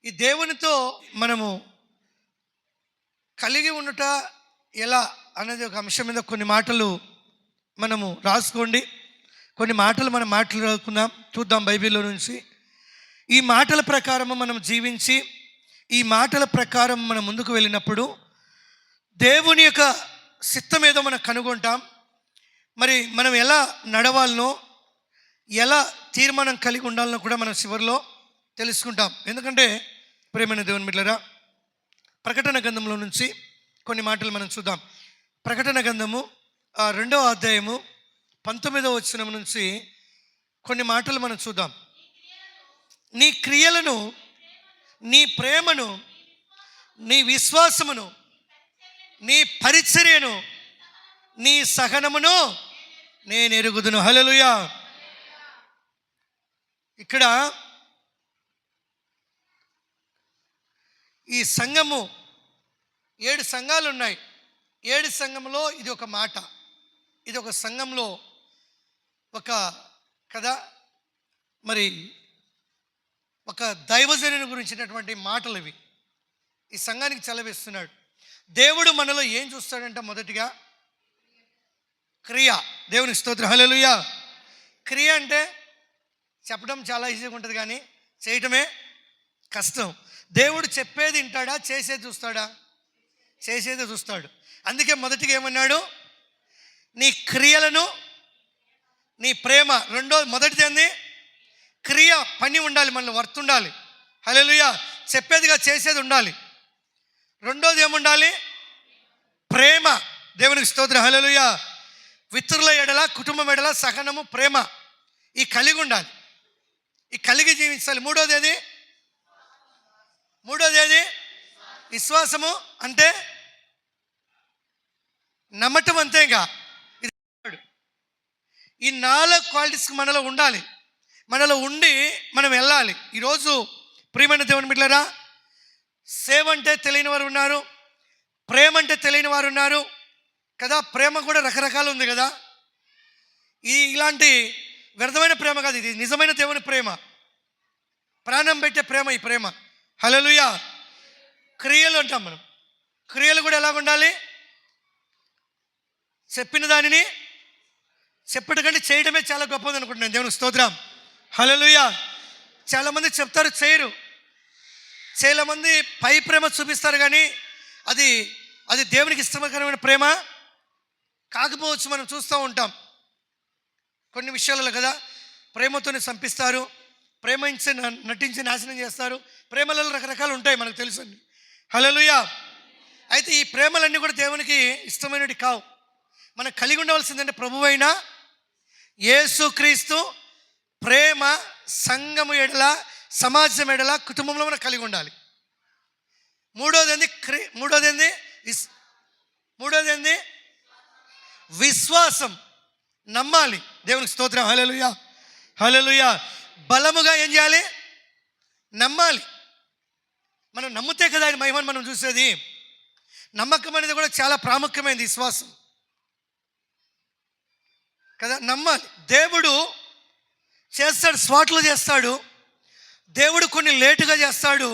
ఈ దేవునితో మనము కలిగి ఉండట ఎలా అనేది ఒక అంశం మీద కొన్ని మాటలు మనము రాసుకోండి. కొన్ని మాటలు మనం మాట్లాడుకుందాం, చూద్దాం బైబిల్లో నుంచి. ఈ మాటల ప్రకారం మనం జీవించి ఈ మాటల ప్రకారం మనం ముందుకు వెళ్ళినప్పుడు దేవుని యొక్క చిత్తం ఏదో మనం కనుగొంటాం. మరి మనం ఎలా నడవాలనో, ఎలా తీర్మానం కలిగి ఉండాలనో కూడా మనం చివరిలో తెలుసుకుంటాం. ఎందుకంటే ప్రియమైన దేవుని బిడ్డలారా, ప్రకటన గ్రంథంలో నుంచి కొన్ని మాటలు మనం చూద్దాం. ప్రకటన గ్రంథము 2వ అధ్యాయము 19వ వచనం నుంచి కొన్ని మాటలు మనం చూద్దాం. నీ క్రియలను, నీ ప్రేమను, నీ విశ్వాసమును, నీ పరిచర్యను, నీ సహనమును నేను ఎరుగుదును. హల్లెలూయా. ఇక్కడ ఈ సంఘము 7 సంఘాలు ఉన్నాయి. 7 సంఘంలో ఇది ఒక మాట, ఇది ఒక సంఘంలో ఒక కదా, మరి ఒక దైవజనుని గురించినటువంటి మాటలు ఇవి. ఈ సంఘానికి చలవిస్తున్నాడు. దేవుడు మనలో ఏం చూస్తాడంటే, మొదటిగా క్రియ. దేవునికి స్తోత్రం. హల్లెలూయా. క్రియ అంటే చెప్పడం చాలా ఈజీగా ఉంటుంది, కానీ చేయటమే కష్టం. దేవుడు చెప్పేది వింటాడా, చేసేది చూస్తాడా? చేసేది చూస్తాడు. అందుకే మొదటిగా ఏమన్నాడు? నీ క్రియలను, నీ ప్రేమ. మొదటిది ఏంది? క్రియ, పని ఉండాలి, మనలో వర్త్ ఉండాలి. హల్లెలూయా. చెప్పేదిగా చేసేది ఉండాలి. రెండోది ఏముండాలి? ప్రేమ. దేవునికి స్తోత్రం. హల్లెలూయా. మిత్రుల ఎడల, కుటుంబం ఎడల సహనము, ప్రేమ, ఈ కలిగి ఉండాలి, ఈ కలిగి జీవించాలి. మూడోది ఏది? విశ్వాసము. అంటే నమ్మటం, అంతేగా. ఈ 4 క్వాలిటీస్ మనలో ఉండాలి. మనలో ఉండి మనం వెళ్ళాలి. ఈరోజు ప్రియమైన దేవుని బిడ్డలారా, సేవ అంటే తెలియని వారు ఉన్నారు, ప్రేమ అంటే తెలియని వారు ఉన్నారు కదా. ప్రేమ కూడా రకరకాలు ఉంది కదా. ఇలాంటి వ్యర్థమైన ప్రేమ కాదు, ఇది నిజమైన దేవుని ప్రేమ, ప్రాణం పెట్టే ప్రేమ, ఈ ప్రేమ. హల్లెలూయా. క్రియలు అంటాం మనం. క్రియలు కూడా ఎలా ఉండాలి? చెప్పిన దానిని చెప్పటకంటే చేయడమే చాలా గొప్పది అనుకుంటున్నాను. దేవునికి స్తోత్రం. హల్లెలూయా. చాలామంది చెప్తారు, చేయరు. చాలామంది పై ప్రేమ చూపిస్తారు, కానీ అది దేవునికి ఇష్టకరమైన ప్రేమ కాకపోవచ్చు. మనం చూస్తూ ఉంటాం కొన్ని విషయాలలో కదా. ప్రేమతోనే సంపిస్తారు, ప్రేమించి నటించి నాశనం చేస్తారు. ప్రేమలలో రకరకాలు ఉంటాయి, మనకు తెలుసు. హల్లెలూయా. అయితే ఈ ప్రేమలన్నీ కూడా దేవునికి ఇష్టమైనవి కావు. మనం కలిగి ఉండవలసిందంటే ప్రభువైన యేసుక్రీస్తు ప్రేమ సంఘము ఎడల, సమాజం ఎడల, కుటుంబంలో మనం కలిగి ఉండాలి. మూడోది ఏంది? విశ్వాసం. నమ్మాలి. దేవునికి స్తోత్రం. హల్లెలూయా. హల్లెలూయా. బలముగా ఏం చేయాలి? నమ్మాలి. మనం నమ్మితే కదా ఆయన మహిమను మనం చూసేది. నమ్మకం అనేది కూడా చాలా ప్రాముఖ్యమైనది, విశ్వాసం కదా. నమ్మాలి. దేవుడు చేస్తాడు, స్వాట్లు చేస్తాడు. దేవుడు కొన్ని లేటుగా చేస్తాడు,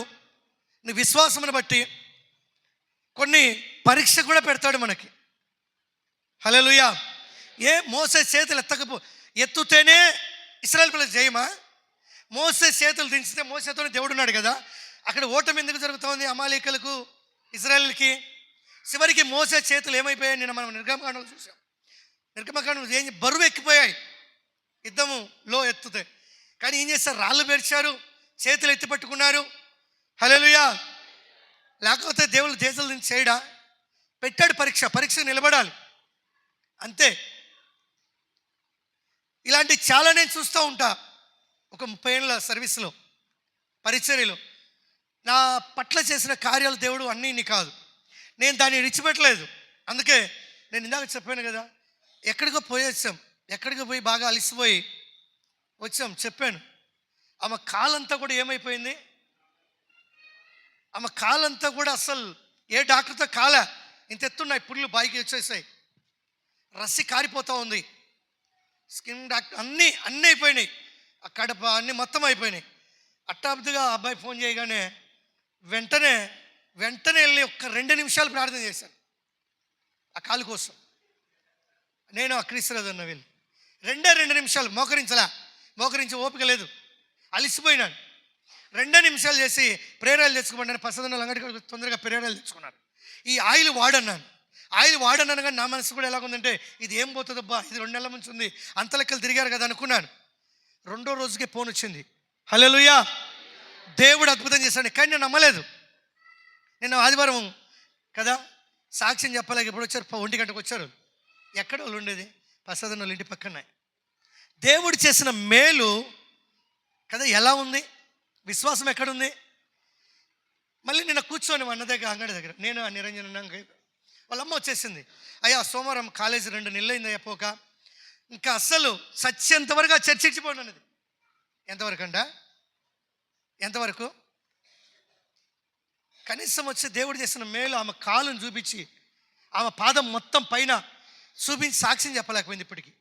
నీ విశ్వాసమును బట్టి. కొన్ని పరీక్ష కూడా పెడతాడు మనకి. హల్లెలూయా. మోసే చేతులు ఎత్తుతేనే ఇశ్రాయేలు పిల్లలు జయమా? మోసే చేతులు దించితే, మోసేతోనే దేవుడు ఉన్నాడు కదా. అక్కడ ఓటమి ఎందుకు జరుగుతుంది? అమాలేకులకు, ఇశ్రాయేలుకి. చివరికి మోసే చేతులు ఏమైపోయాయి? నిన్న మనం నిర్గమకాండలో చూసాం. నిర్గమకాండలో బరువు ఎక్కిపోయాయి యుద్ధములో ఎత్తుతే. కానీ ఏం చేస్తారు? రాళ్ళు పేర్చారు, చేతులు ఎత్తి పట్టుకున్నారు. హల్లెలూయా. లేకపోతే దేవుడు చేతులు దించి చేయడా? పెట్టాడు పరీక్ష నిలబడాలి, అంతే. ఇలాంటి చాలా నేను చూస్తూ ఉంటా. ఒక 30 ఏళ్ళ సర్వీస్లో, పరిచర్యలో నా పట్ల చేసిన కార్యాలు దేవుడు అన్నీ కాదు, నేను దాన్ని విడిచిపెట్టలేదు. అందుకే నేను ఇందాక చెప్పాను కదా, ఎక్కడికో పోయి బాగా అలిసిపోయి వచ్చాం. చెప్పాను, ఆమె కాలంతా కూడా ఏమైపోయింది? ఆమె కాలంతా కూడా అసలు ఏ డాక్టర్తో కాలే, ఇంత ఎత్తున్నాయి పుళ్ళు, బాయికి వచ్చేసాయి, రస్సి కారిపోతూ ఉంది, స్కిన్ డాక్టర్ అన్నీ అయిపోయినాయి, ఆ కడప అన్నీ మొత్తం అయిపోయినాయి. అట్టాబ్దుగా అబ్బాయి ఫోన్ చేయగానే వెంటనే వెంటనే వెళ్ళి ఒక్క 2 నిమిషాలు ప్రార్థన చేశాను ఆ కాలు కోసం. నేను ఆ క్రీస్తురాజు అన్న వెళ్ళి 2 నిమిషాలు మోకరించి ఓపిక లేదు, అలిసిపోయినాను. 2 నిమిషాలు చేసి ప్రేరాలు తెచ్చుకోమన్నాను. పసదన్న అంగడికి తొందరగా ప్రేరాలు తెచ్చుకున్నాను. ఈ ఆయిల్ వాడన్నాను కానీ నా మనసు కూడా ఎలాగుందంటే ఇది ఏం పోతుందబ్బా, ఇది 2 నెలల నుంచి ఉంది, అంత లెక్కలు తిరిగారు కదా అనుకున్నాను. 2వ రోజుకే ఫోన్ వచ్చింది. హల్లెలూయా, దేవుడు అద్భుతం చేశాడు. కానీ నేను నమ్మలేదు. నేను ఆదివారం కదా సాక్ష్యం చెప్పలేక ఎప్పుడు వచ్చారు, 1 గంటకు వచ్చారు. ఎక్కడ వాళ్ళు ఉండేది? ప్రసాదం వాళ్ళ ఇంటి పక్కనే. దేవుడు చేసిన మేలు కదా ఎలా ఉంది, విశ్వాసం ఎక్కడుంది? మళ్ళీ నిన్న కూర్చొని అన్న దగ్గర అంగడి దగ్గర నేను ఆ నిరంజన వాళ్ళ అమ్మ వచ్చేసింది. అయ్యా సోమవారం కాలేజీ 2 నెలలు అయింది అయిపోక, ఇంకా అస్సలు చచ్చేంతవరకు ఆ చర్చ ఇచ్చిపోండి అన్నది. ఎంతవరకు కనీసం వచ్చి దేవుడు చేసిన మేలు ఆమె కాలును చూపించి ఆమె పాదం మొత్తం పైన చూపించి సాక్ష్యం చెప్పలేకపోయింది ఇప్పటికీ.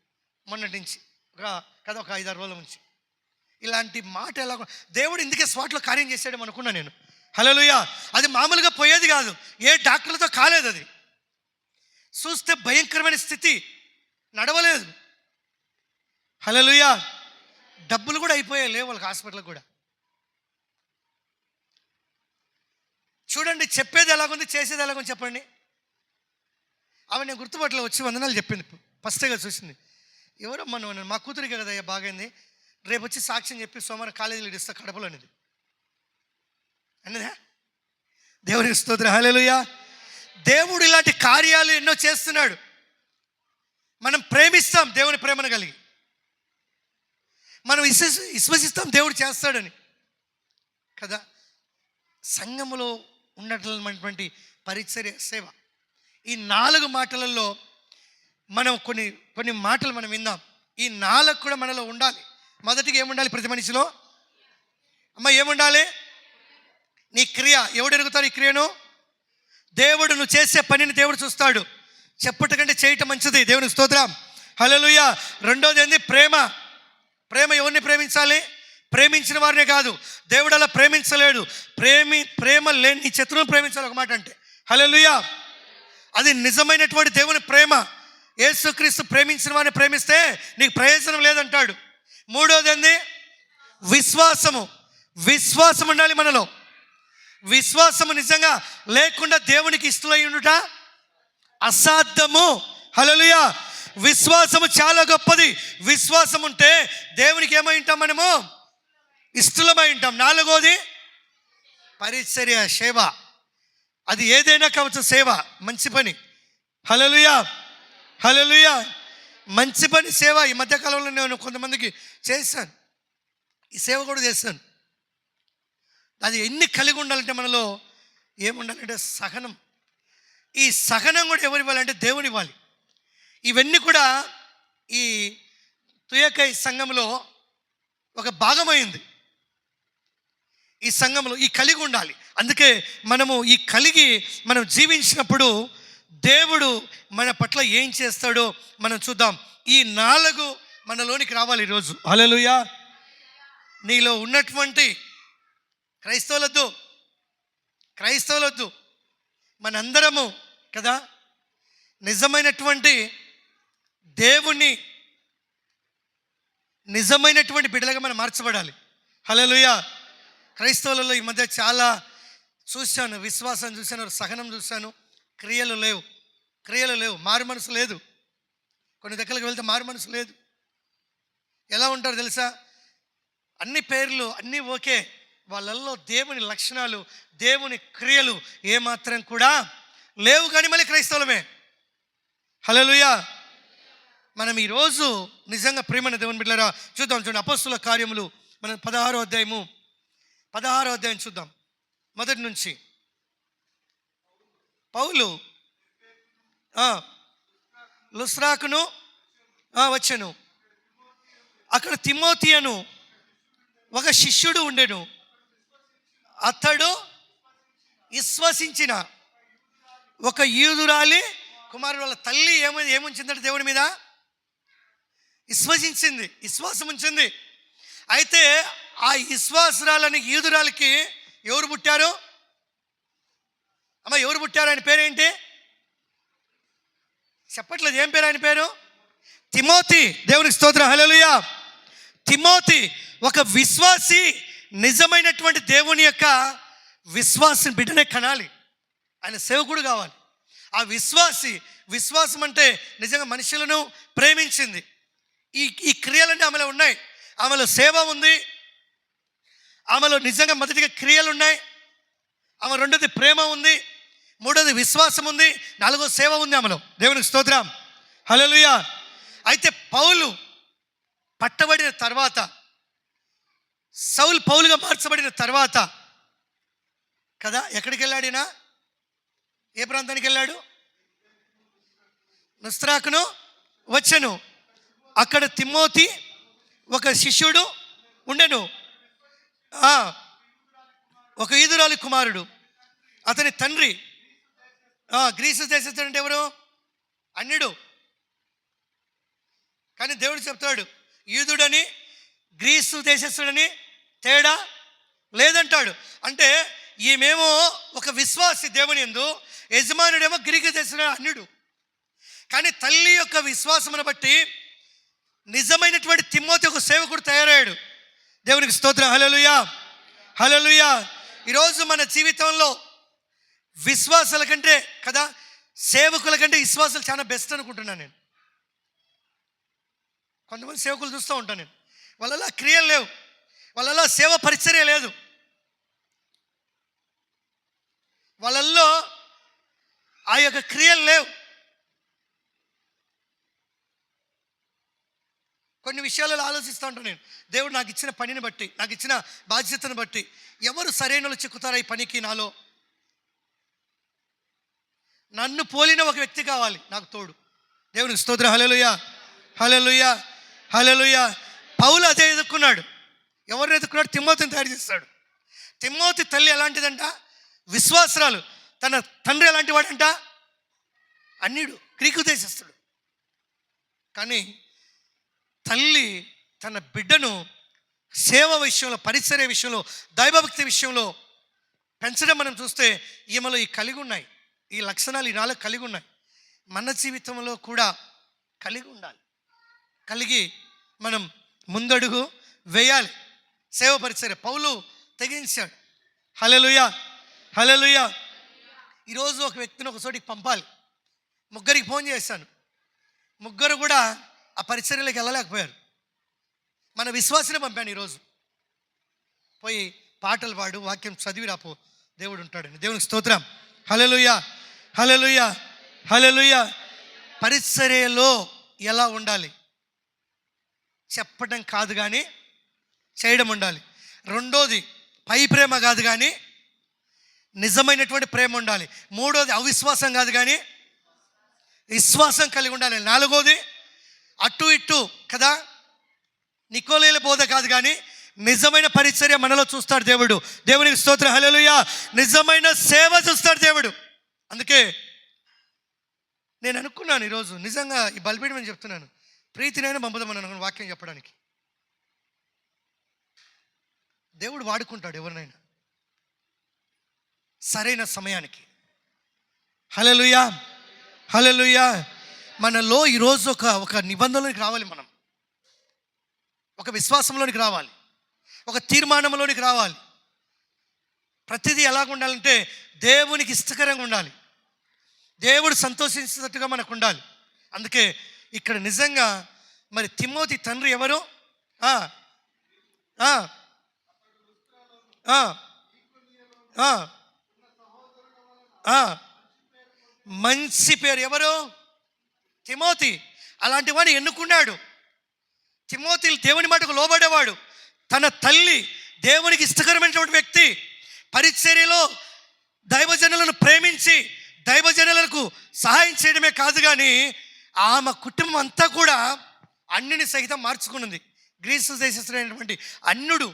మొన్నటి నుంచి ఒక 5-6 రోజుల నుంచి ఇలాంటి మాట ఎలా దేవుడు ఇందుకే స్పాట్లో కార్యం చేసాడేమో అనుకున్నా నేను. హల్లెలూయా, అది మామూలుగా పోయేది కాదు, ఏ డాక్టర్లతో కాలేదు. అది చూస్తే భయంకరమైన స్థితి, నడవలేదు. హల్లెలూయా, డబ్బులు కూడా అయిపోయాయి లేవు వాళ్ళకి, హాస్పిటల్కి కూడా. చూడండి, చెప్పేది ఎలాగుంది, చేసేది ఎలాగుంది చెప్పండి. ఆమె నేను గుర్తుపట్టలో వచ్చి వందనాలు చెప్పింది. ఫస్ట్గా చూసింది. ఎవరో మనం మా కూతురికి కదా అయ్యా బాగైంది, రేపు వచ్చి సాక్ష్యం చెప్పి సోమవారం కాలేజీలో ఇస్తా కడపలో అనేది అన్నదా. దేవునికి స్తోత్రం. హల్లెలూయా, దేవుడు ఇలాంటి కార్యాలు ఎన్నో చేస్తున్నాడు. మనం ప్రేమిస్తాం దేవుని ప్రేమను కలిగి, మనం విశ్వసిస్తాం దేవుడు చేస్తాడని కదా. సంఘములో ఉన్నటువంటి పరిచర్య సేవ, ఈ 4 మాటలలో మనం కొన్ని మాటలు మనం విందాం. ఈ 4 కూడా మనలో ఉండాలి. మొదటిగా ఏముండాలి ప్రతి మనిషిలో? అమ్మ ఏముండాలి? నీ క్రియ. ఎవడు ఎరుగుతారు ఈ క్రియను? దేవుడు. నువ్వు చేసే పనిని దేవుడు చూస్తాడు. చెప్పుట కంటే చేయటం మంచిది. దేవునికి స్తోత్రం. హల్లెలూయా. 2వది ఏంది? ప్రేమ. ఎవరిని ప్రేమించాలి? ప్రేమించిన వారినే కాదు, దేవుడు అలా ప్రేమించలేడు. ప్రేమ లేని నీ శత్రువును ప్రేమించాలి ఒక మాట అంటే. హల్లెలూయా, అది నిజమైనటువంటి దేవుని ప్రేమ. యేసుక్రీస్తు ప్రేమించిన వారిని ప్రేమిస్తే నీకు ప్రయోజనం లేదంటాడు. 3వది ఏంది? విశ్వాసం ఉండాలి మనలో. విశ్వాసము నిజంగా లేకుండా దేవునికి ఇష్టమై ఉండుట అసాధ్యము. హల్లెలూయా, విశ్వాసము చాలా గొప్పది. విశ్వాసం ఉంటే దేవునికి ఏమై ఉంటాం? మనము ఇష్టమై ఉంటాం. 4వది పరిచర్య, సేవ. అది ఏదైనా కావచ్చు, సేవ, మంచి పని. హల్లెలూయా, మంచి పని, సేవ. ఈ మధ్యకాలంలో నేను కొంతమందికి చేశాను, ఈ సేవ కూడా చేస్తాను. అది ఎన్ని కలిగి ఉండాలంటే మనలో ఏముండాలంటే సహనం. ఈ సహనం కూడా ఎవరు ఇవ్వాలంటే దేవుని ఇవ్వాలి. ఇవన్నీ కూడా ఈ తుయకై సంఘంలో ఒక భాగమైంది. ఈ సంఘంలో ఈ కలిగి ఉండాలి. అందుకే మనము ఈ కలిగి మనం జీవించినప్పుడు దేవుడు మన పట్ల ఏం చేస్తాడో మనం చూద్దాం. ఈ 4 మనలోనికి రావాలి ఈరోజు. హల్లెలూయా. నీలో ఉన్నటువంటి క్రైస్తవులొద్దు, మనందరము కదా నిజమైనటువంటి దేవుణ్ణి నిజమైనటువంటి బిడ్డలుగా మనం మార్చబడాలి. హల్లెలూయా. క్రైస్తవులలో ఈ మధ్య చాలా చూశాను, విశ్వాసం చూశాను, సహనం చూశాను, క్రియలు లేవు, మారు మనసు లేదు. కొన్ని దగ్గరికి వెళ్తే మారు మనసు లేదు. ఎలా ఉంటారు తెలుసా? అన్ని పేర్లు అన్నీ ఓకే, వాళ్ళల్లో దేవుని లక్షణాలు, దేవుని క్రియలు ఏమాత్రం కూడా లేవు. కానీ మళ్ళీ క్రైస్తవులమే. హల్లెలూయా. మనం ఈరోజు నిజంగా ప్రియమైన దేవుని బిడ్డలారా చూద్దాం. చూడండి, అపోస్తుల కార్యములు మనం 16వ అధ్యాయం చూద్దాం. మొదటి నుంచి. పౌలు లుస్త్రాకును వచ్చాను. అక్కడ తిమోతి అను ఒక శిష్యుడు ఉండెను. అతడు విశ్వసించిన ఒక యూదురాలి కుమారుడు. వాళ్ళ తల్లి ఏముంచిందంటే దేవుడి మీద విశ్వాసం ఉంచింది. అయితే ఆ విశ్వాసురాలని యూదురాలకి ఎవరు పుట్టారు? అమ్మ ఎవరు పుట్టారు? ఆయన పేరేంటి? చెప్పట్లేదు. ఏం పేరు ఆయన పేరు? తిమోతి. దేవునికి స్తోత్రం. హల్లెలూయా. తిమోతి ఒక విశ్వాసి, నిజమైనటువంటి దేవుని యొక్క విశ్వాసం బిడ్డనే కనాలి. ఆయన సేవకుడు కావాలి. ఆ విశ్వాసం అంటే నిజంగా మనుషులను ప్రేమించింది. ఈ క్రియలన్నీ ఆమెలో ఉన్నాయి. ఆమెలో సేవ ఉంది, ఆమెలో నిజంగా మొదటిగా క్రియలు ఉన్నాయి, ఆమె రెండోది ప్రేమ ఉంది, మూడోది విశ్వాసం ఉంది, నాలుగో సేవ ఉంది ఆమెలో. దేవునికి స్తోత్రం. హల్లెలూయా. అయితే పౌలు పట్టబడిన తర్వాత, సౌలు పౌలుగా మార్చబడిన తర్వాత కదా ఎక్కడికి వెళ్ళాడినా? ఏ ప్రాంతానికి వెళ్ళాడు? లుస్త్రాకును వచ్చెను. అక్కడ తిమోతి ఒక శిష్యుడు ఉండెను. ఒక ఈదురాలి కుమారుడు. అతని తండ్రి గ్రీసు దేశస్థుడు. అంటే ఎవరు? అన్యుడు. కానీ దేవుడు చెప్తాడు, యూదుడని గ్రీసు దేశస్థుడని తేడా లేదంటాడు. అంటే ఈమెమో ఒక విశ్వాసి దేవుని యందు, యజమానుడేమో గ్రీకు దేశస్థుడు అన్యుడు. కానీ తల్లి యొక్క విశ్వాసమును బట్టి నిజమైనటువంటి తిమోతి ఒక సేవకుడు తయారయ్యాడు. దేవునికి స్తోత్రం. హల్లెలూయా. హల్లెలూయా. ఈరోజు మన జీవితంలో విశ్వాసాల కంటే కదా సేవకుల కంటే విశ్వాసాలు చాలా బెస్ట్ అనుకుంటున్నాను నేను. కొంతమంది సేవకులు చూస్తూ ఉంటాను నేను, వాళ్ళలో క్రియలు లేవు, వాళ్ళలో సేవ పరిచర్య లేదు, వాళ్ళల్లో ఆ యొక్క క్రియలు లేవు. కొన్ని విషయాలలో ఆలోచిస్తూ ఉంటాను నేను. దేవుడు నాకు ఇచ్చిన పనిని బట్టి, నాకు ఇచ్చిన బాధ్యతను బట్టి ఎవరు సరైన వాళ్ళు చిక్కుతారా ఈ పనికి? నాలో నన్ను పోలిన ఒక వ్యక్తి కావాలి నాకు తోడు. దేవునికి స్తోత్రం. హల్లెలూయా. హల్లెలూయా. హల్లెలూయా. పౌలు అదే ఎదుర్కొన్నాడు. ఎవరిని ఎదుర్కొన్నాడు? తిమోతిని తయారు చేస్తాడు. తిమోతి తల్లి ఎలాంటిదంట? విశ్వాసరాలు. తన తండ్రి ఎలాంటి వాడంట? అన్యుడు, గ్రీకు దేశస్థుడు. కానీ తల్లి తన బిడ్డను సేవ విషయంలో, పరిచర్య విషయంలో, దైవభక్తి విషయంలో పెంచడం మనం చూస్తే ఈమెలో ఈ కలిగి ఉన్నాయి. ఈ లక్షణాలు ఈ 4 కలిగి ఉన్నాయి. మన జీవితంలో కూడా కలిగి ఉండాలి. కలిగి మనం ముందడుగు వేయాలి. సేవ పరిచర్య పౌలు తెగించాడు. హల్లెలూయా. హల్లెలూయా. ఈరోజు ఒక వ్యక్తిని ఒక చోటికి పంపాలి. 3 ఫోన్ చేశాను. 3 కూడా ఆ పరిచర్యలోకి వెళ్ళలేకపోయారు. మన విశ్వాసనే పంపాను. ఈరోజు పోయి పాటలు పాడు, వాక్యం చదివి రాపో, దేవుడు ఉంటాడని. దేవునికి స్తోత్రం. హల్లెలూయా. హల్లెలూయా. హల్లెలూయా. పరిచర్యలో ఎలా ఉండాలి? చెప్పడం కాదు కానీ చేయడం ఉండాలి. రెండోది పై ప్రేమ కాదు కానీ నిజమైనటువంటి ప్రేమ ఉండాలి. మూడోది అవిశ్వాసం కాదు కానీ విశ్వాసం కలిగి ఉండాలి. నాలుగోది అటు ఇటు కదా నికోలేల బోధ కాదు కానీ నిజమైన పరిచర్య మనలో చూస్తాడు దేవుడు. దేవునికి స్తోత్రం. హల్లెలూయా. నిజమైన సేవ చూస్తాడు దేవుడు. అందుకే నేను అనుకున్నాను ఈరోజు నిజంగా ఈ బలిపీఠం అని చెప్తున్నాను, ప్రీతినైనా పంపుదామని అనుకున్నాను వాక్యం చెప్పడానికి. దేవుడు వాడుకుంటాడు ఎవరినైనా సరైన సమయానికి. హల్లెలూయా. హల్లెలూయా. మనలో ఈరోజు ఒక నిబంధనలోనికి రావాలి. మనం ఒక విశ్వాసంలోనికి రావాలి, ఒక తీర్మానంలోనికి రావాలి. ప్రతిదీ ఎలాగ ఉండాలంటే దేవునికి ఇష్టకరంగా ఉండాలి, దేవుడు సంతోషించేటట్టుగా మనకు ఉండాలి. అందుకే ఇక్కడ నిజంగా మరి తిమోతి తండ్రి ఎవరు? మంచి పేరు ఎవరు? తిమోతి. అలాంటి వాడిని ఎన్నుకున్నాడు. తిమోతి దేవుని మాటకు లోబడేవాడు. తన తల్లి దేవునికి ఇష్టకరమైనటువంటి వ్యక్తి. పరిచర్యలో దైవజనులను ప్రేమించి దైవజనులకు సహాయం చేయడమే కాదు కానీ ఆమె కుటుంబం అంతా కూడా అన్యుని సహితం మార్చుకున్నది. గ్రీసు దేశస్థుడైనటువంటి అన్యుడు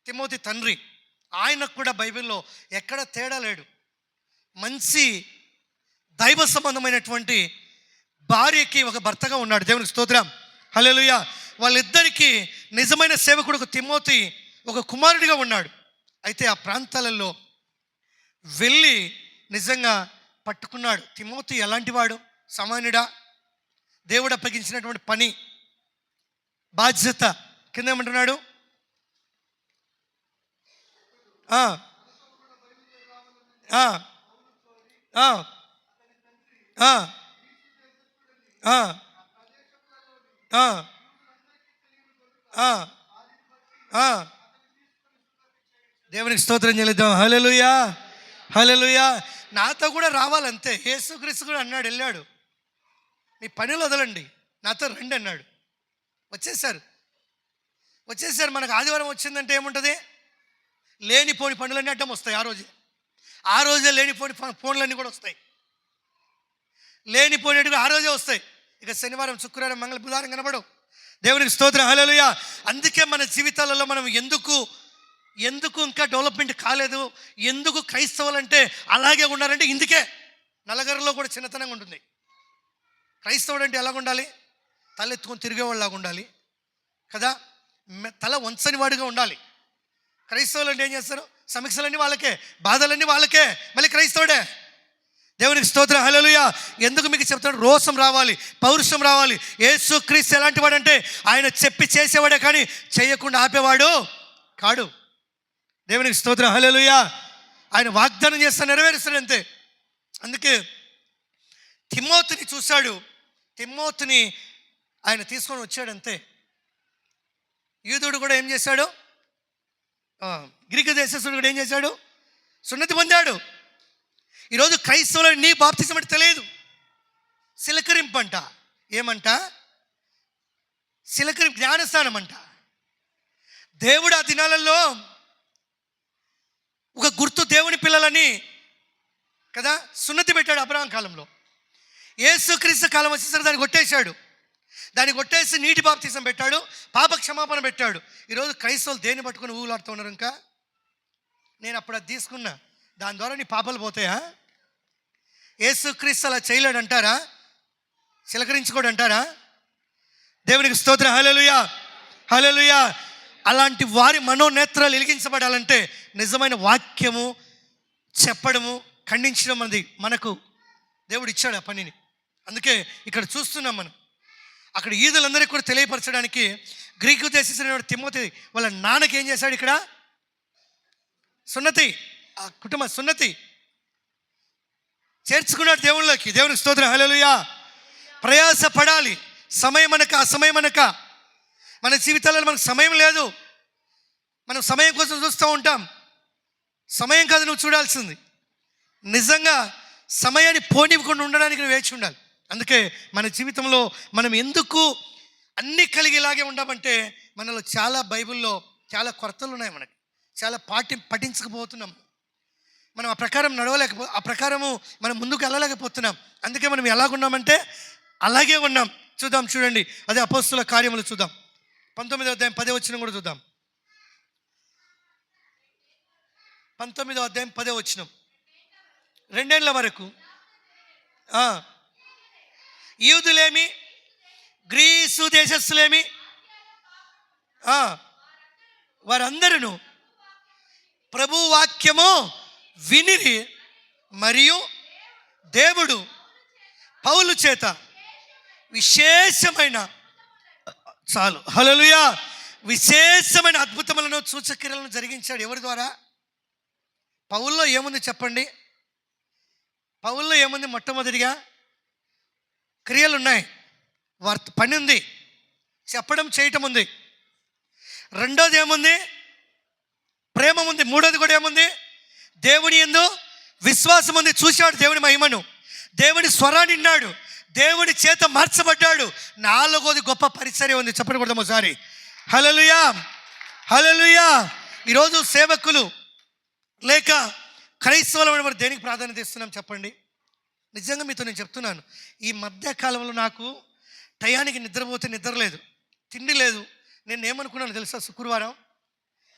తిమోతి తండ్రి. ఆయనకు కూడా బైబిల్లో ఎక్కడ తేడా లేడు. మంచి దైవ సంబంధమైనటువంటి భార్యకి ఒక భర్తగా ఉన్నాడు. దేవునికి స్తోత్రం. హల్లెలూయా. వాళ్ళిద్దరికీ నిజమైన సేవకుడు ఒక తిమోతి ఒక కుమారుడిగా ఉన్నాడు. అయితే ఆ ప్రాంతాలలో వెళ్ళి నిజంగా పట్టుకున్నాడు. తిమోతి ఎలాంటి వాడు? సామాన్యుడా? దేవుడు అప్పగించినటువంటి పని, బాధ్యత. కింద ఏమంటున్నాడు? దేవునికి స్తోత్రం చెల్లిద్దాం. హల్లెలూయా, హల్లెలూయా. నాతో కూడా రావాలంతే. యేసుక్రీస్తు కూడా అన్నాడు, వెళ్ళాడు, మీ పనులు వదలండి, నాతో రండి అన్నాడు. వచ్చేసారు. మనకు ఆదివారం వచ్చిందంటే ఏముంటుంది? లేనిపోని పనులన్నీ అడ్డం వస్తాయి. ఆ రోజే లేనిపోని ఫోన్లన్నీ కూడా వస్తాయి. లేనిపోయినట్టుగా ఆ రోజే వస్తాయి. ఇక శనివారం, శుక్రవారం, మంగళ, బుధవారం కనబడవు. దేవునికి స్తోత్రం, హల్లెలూయా. అందుకే మన జీవితాలలో మనం ఎందుకు ఇంకా డెవలప్మెంట్ కాలేదు, ఎందుకు క్రైస్తవులంటే అలాగే ఉన్నారంటే ఇందుకే. నల్లగర్రలో కూడా చిన్నతనంగా ఉంటుంది. క్రైస్తవుడు అంటే ఎలాగ ఉండాలి? తల ఎత్తుకొని తిరిగేవాళ్ళలాగా ఉండాలి కదా, తల వంచని వాడిగా ఉండాలి. క్రైస్తవులు అంటే ఏం చేస్తారు? సమస్యలన్నీ వాళ్ళకే, బాధలన్నీ వాళ్ళకే, మళ్ళీ క్రైస్తవుడే. దేవునికి స్తోత్రం, హల్లెలూయా. ఎందుకు మీకు చెప్తాడు? రోషం రావాలి, పౌరుషం రావాలి. యేసుక్రీస్తు ఎలాంటి వాడంటే ఆయన చెప్పి చేసేవాడే కానీ చేయకుండా ఆపేవాడు కాడు. దేవునికి స్తోత్రం, హల్లెలూయా. ఆయన వాగ్దానం చేస్తా నెరవేరుస్తాడు అంతే. అందుకే తిమోతిని చూశాడు, తిమోతిని ఆయన తీసుకొని వచ్చాడంతే. యూదుడు కూడా ఏం చేశాడు? గ్రీకు దేశస్థుడు కూడా ఏం చేశాడు? సున్నతి పొందాడు. ఈరోజు క్రైస్తవులు నీ బాప్తిజం అంటే తెలియదు. సిలకరింపంట. ఏమంట? జ్ఞానస్నానం అంట. దేవుడు ఆ దినాలలో ఒక గుర్తు, దేవుని పిల్లలని కదా సున్నతి పెట్టాడు. అబ్రహాం కాలంలో. యేసుక్రీస్తు కాలం వచ్చేసరికి దాన్ని కొట్టేశాడు. దాన్ని కొట్టేసి నీటి బాప్తిజం పెట్టాడు, పాప క్షమాపణ పెట్టాడు. ఈరోజు క్రైస్తవులు దేన్ని పట్టుకొని ఊగులాడుతూ ఉన్నారు. ఇంకా నేను అప్పుడు అది తీసుకున్నా, దాని ద్వారా నీ పాపాలు పోతాయా? యేసుక్రీస్తు అలా చేయలేడు అంటారా? చిలకరించుకోడు అంటారా? దేవునికి స్తోత్రం, హల్లెలూయా, హల్లెలూయా. అలాంటి వారి మనోనేత్రాలు వెలిగించబడాలంటే నిజమైన వాక్యము చెప్పడము, ఖండించడం అనేది మనకు దేవుడు ఇచ్చాడు ఆ పనిని. అందుకే ఇక్కడ చూస్తున్నాం మనం. అక్కడ యూదులందరికీ కూడా తెలియపరచడానికి గ్రీకు దేశస్థుడైన తిమోతి వాళ్ళ నాన్నకి ఏం చేశాడు? ఇక్కడ సున్నతి, ఆ కుటుంబ సున్నతి చేర్చుకున్నాడు దేవుళ్ళకి. దేవునికి స్తోత్రం, హల్లెలూయా. ప్రయాస పడాలి. సమయం అనక అసమయం అనక మన జీవితాలలో మనకు సమయం లేదు. మనం సమయం కోసం చూస్తూ ఉంటాం. సమయం కాదు నువ్వు చూడాల్సింది. నిజంగా సమయాన్ని పోనివ్వకుండా ఉండడానికి నువ్వు వేచి ఉండాలి. అందుకే మన జీవితంలో మనం ఎందుకు అన్నీ కలిగి ఇలాగే ఉండమంటే మనలో చాలా బైబిల్లో చాలా కొరతలు ఉన్నాయి. మనకి చాలా పఠించకపోతున్నాం. మనం ఆ ప్రకారం ఆ ప్రకారము మనం ముందుకు వెళ్ళలేకపోతున్నాం. అందుకే మనం ఎలాగున్నామంటే అలాగే ఉన్నాం. చూడండి, అదే అపోస్తుల కార్యములు చూద్దాం. 19వ అధ్యాయం 10వ వచనం కూడా చూద్దాం. 19వ అధ్యాయం 10వ వచనం. 2 ఏళ్ల వరకు యూదులేమి, గ్రీసు దేశస్థులేమి, వారందరూ ప్రభు వాక్యము వినిరి, మరియు దేవుడు పౌలు చేత విశేషమైన, చాలు, హల్లెలూయా, విశేషమైన అద్భుతములను సూచక్రియలను జరిగించాడు. ఎవరి ద్వారా? పౌల్లో ఏముంది చెప్పండి? పౌల్లో ఏముంది? మొట్టమొదటిగా క్రియలు ఉన్నాయి, పని ఉంది, చెప్పడం చేయటం ఉంది. రెండోది ఏముంది? ప్రేమ ఉంది. మూడోది కూడా ఏముంది? దేవుని యందు విశ్వాసం ఉంది. చూశాడు దేవుని మహిమను, దేవుని స్వరాన్ని విన్నాడు, దేవుని చేత మార్చబడ్డాడు. నాలుగోది గొప్ప పరిచర్య ఉంది. చెప్పండి కూడా ఒకసారి, హల్లెలూయా, హల్లెలూయా. ఈరోజు సేవకులు లేక క్రైస్తవులు మరి దేనికి ప్రాధాన్యత ఇస్తున్నాం చెప్పండి? నిజంగా మీతో నేను చెప్తున్నాను, ఈ మధ్యకాలంలో నాకు టయానికి నిద్రపోతే నిద్ర లేదు, తిండి లేదు. నేను ఏమనుకున్నాను తెలుసా? శుక్రవారం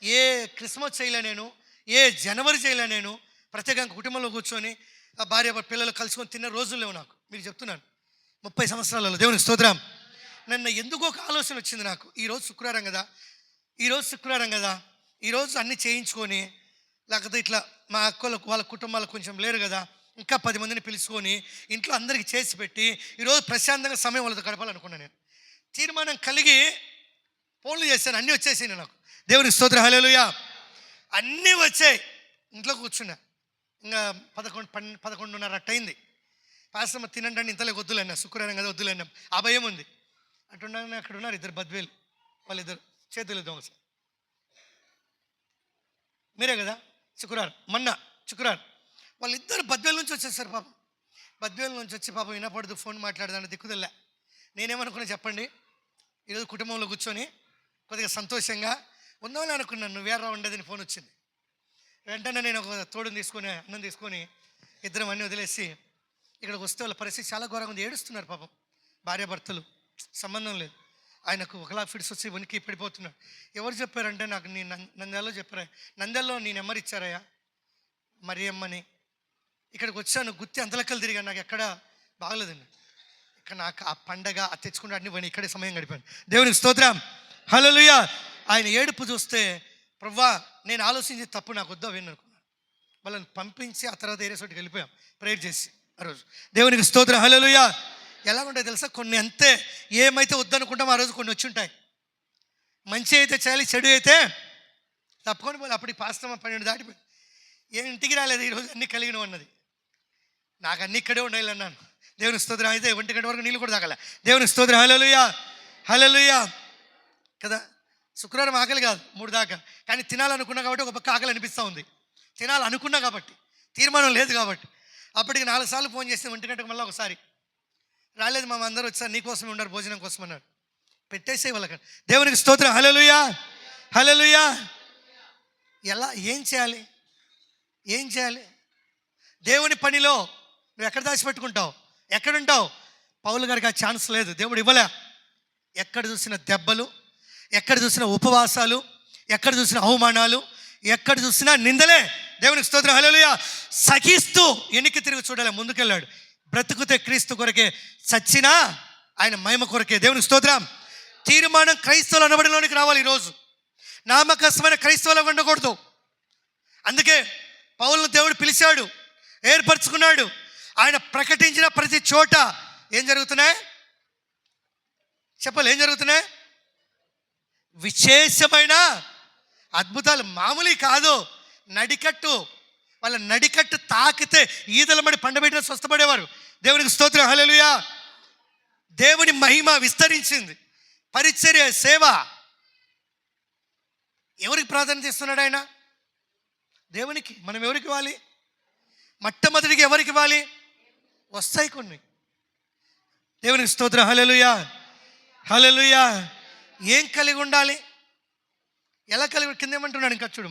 ఏ క్రిస్మస్ చేయలే నేను, ఏ జనవరి చేయలే నేను, ప్రత్యేకంగా కుటుంబంలో కూర్చొని ఆ భార్య పిల్లలు కలుసుకొని తిన్న రోజులు లేవు నాకు. మీకు చెప్తున్నాను, 30 సంవత్సరాలలో. దేవునికి స్తోత్రం. నన్ను ఎందుకో ఒక ఆలోచన వచ్చింది నాకు. ఈరోజు శుక్రవారం కదా, ఈరోజు అన్నీ చేయించుకొని, లేకపోతే ఇట్లా మా అక్కలకు వాళ్ళ కుటుంబాలకు కొంచెం లేరు కదా, ఇంకా 10 మందిని పిలుచుకొని ఇంట్లో అందరికీ చేసి పెట్టి ఈరోజు ప్రశాంతంగా సమయం వాళ్ళతో గడపాలనుకున్నాను. నేను తీర్మానం కలిగి ఫోన్లు చేశాను, అన్నీ వచ్చేసాయి నాకు. దేవునికి స్తోత్రం, హల్లెలూయా. అన్నీ వచ్చాయి. ఇంట్లో కూర్చున్నా. ఇంకా 11:30 అట్టయింది. పాస్టమ్మ తినండి ఇంతలో వద్దులన్నా, శుక్రవారం కదా వద్దులన్నా, ఆ భయం ఉంది. అట్టున్నాను. అక్కడ ఉన్నారు 2 బద్వేలు, వాళ్ళిద్దరు చేతులు దొంగ సార్, మీరే కదా శుక్రవారం, మొన్న శుక్రవారం వాళ్ళిద్దరు బద్వేలు నుంచి వచ్చేసారు. పాపం బద్వేలు నుంచి వచ్చి పాపం వినపడదు, ఫోన్ మాట్లాడదాన్ని దిక్కుదల్లా. నేనేమనుకున్నా చెప్పండి, ఈరోజు కుటుంబంలో కూర్చొని కొద్దిగా సంతోషంగా ఉందామని అనుకున్నాను. నువ్వేరా ఉండేదని ఫోన్ వచ్చింది. వెంటనే నేను ఒక తోడుని తీసుకొని, అన్నం తీసుకొని ఇద్దరం అన్నీ వదిలేసి ఇక్కడికి వస్తే వాళ్ళ పరిస్థితి చాలా ఘోరంగా ఉంది. ఏడుస్తున్నారు పాపం, భార్యాభర్తలు, సంబంధం లేదు. ఆయనకు ఒకలా ఫిట్స్ వచ్చి వనికి పడిపోతున్నాడు. ఎవరు చెప్పారంటే నాకు నీ నంద్యాలలో చెప్పారా, నంద్యాలలో నీ నెంబర్ ఇచ్చారయ్యా మరి అమ్మని. ఇక్కడికి వచ్చాను, గుత్తి అంతలక్కలు తిరిగాను, నాకు ఎక్కడ బాగలేదండి. ఇక్కడ నాకు ఆ పండగ ఆ తెచ్చుకుంటే అన్ని పోయినా, ఇక్కడే సమయం గడిపాను. దేవునికి స్తోత్రం, హల్లెలూయా. ఆయన ఏడుపు చూస్తే ప్రవ్వా నేను ఆలోచించి తప్పు నాకు వద్దా విననుకున్నాను. వాళ్ళని పంపించి ఆ తర్వాత ఏరే చోటికి వెళ్ళిపోయాం ప్రేయర్ చేసి ఆ రోజు. దేవునికి స్తోత్రం, హల్లెలూయా. ఎలా ఉంటాయి తెలుసా, కొన్ని అంతే ఏమైతే వద్దనుకుంటామో ఆ రోజు కొన్ని వచ్చి ఉంటాయి. మంచి అయితే చేయాలి, చెడు అయితే తప్పుకొని పోయి. అప్పటికి పాస్తమ్మ 12 దాటిపోయింది. ఏం ఇంటికి రాలేదు ఈరోజు, అన్నీ కలిగినవి అన్నది. నాకు అన్నీ ఇక్కడే ఉండాలి అన్నాను. దేవుని స్తోత్రం. అయితే 1 గంట వరకు నీళ్ళు కూడా తాగల. దేవుని స్తోత్రం, హల్లెలూయా, హల్లెలూయా కదా. శుక్రవారం ఆకలి కాదు 3 దాకా, కానీ తినాలనుకున్నా కాబట్టి ఒక పక్క ఆకలి అనిపిస్తూ ఉంది. తినాలనుకున్నా కాబట్టి, తీర్మానం లేదు కాబట్టి. అప్పటికి 4 సార్లు ఫోన్ చేస్తే 1 గంటకు మళ్ళీ ఒకసారి రాలేదు. మా అందరూ వచ్చారు, నీకోసమే ఉన్నారు, భోజనం కోసం అన్నారు. పెట్టేసే వాళ్ళకి. దేవునికి స్తోత్రం, హల్లెలూయా, హల్లెలూయా. ఎలా, ఏం చేయాలి, ఏం చేయాలి? దేవుని పనిలో నువ్వు ఎక్కడ దాచిపెట్టుకుంటావు, ఎక్కడుంటావు? పౌలు గారికి ఆ ఛాన్స్ లేదు, దేవుడు ఇవ్వలే. ఎక్కడ చూసిన దెబ్బలు, ఎక్కడ చూసిన ఉపవాసాలు, ఎక్కడ చూసిన అవమానాలు, ఎక్కడ చూసినా నిందలే. దేవునికి స్తోత్రం, హల్లెలూయా. సహిస్తూ వెనక్కి తిరిగి చూడాలి, ముందుకెళ్ళాడు. బ్రతుకుతే క్రీస్తు కొరకే, చచ్చినా ఆయన మహిమ కొరకే. దేవునికి స్తోత్రం. తీర్మానం క్రైస్తవుల అనబడిలోనికి రావాలి. ఈరోజు నామకస్మైన క్రైస్తవులు ఉండకూడదు. అందుకే పౌలును దేవుడు పిలిచాడు, ఏర్పరచుకున్నాడు. ఆయన ప్రకటించిన ప్రతి చోట ఏం జరుగుతున్నాయి చెప్పాలి, ఏం జరుగుతున్నాయి? విశేషమైన అద్భుతాలు. మామూలు కాదు, నడికట్టు. వాళ్ళ నడికట్టు తాకితే ఈదల మడి పండబెట్టిన స్వస్థపడేవారు. దేవునికి స్తోత్రం, హల్లెలూయా. దేవుని మహిమ విస్తరించింది. పరిచర్య, సేవ. ఎవరికి ప్రాధాన్యత ఇస్తున్నాడు ఆయన? దేవునికి. మనం ఎవరికి ఇవ్వాలి? మొట్టమొదటికి ఎవరికి ఇవ్వాలి? వస్తాయి కొన్ని. దేవునికి స్తోత్రం, హల్లెలూయా, హల్లెలూయా. ఏం కలిగి ఉండాలి, ఎలా కలిగి? కింద ఏమంటున్నాడు ఇంకా చూడు,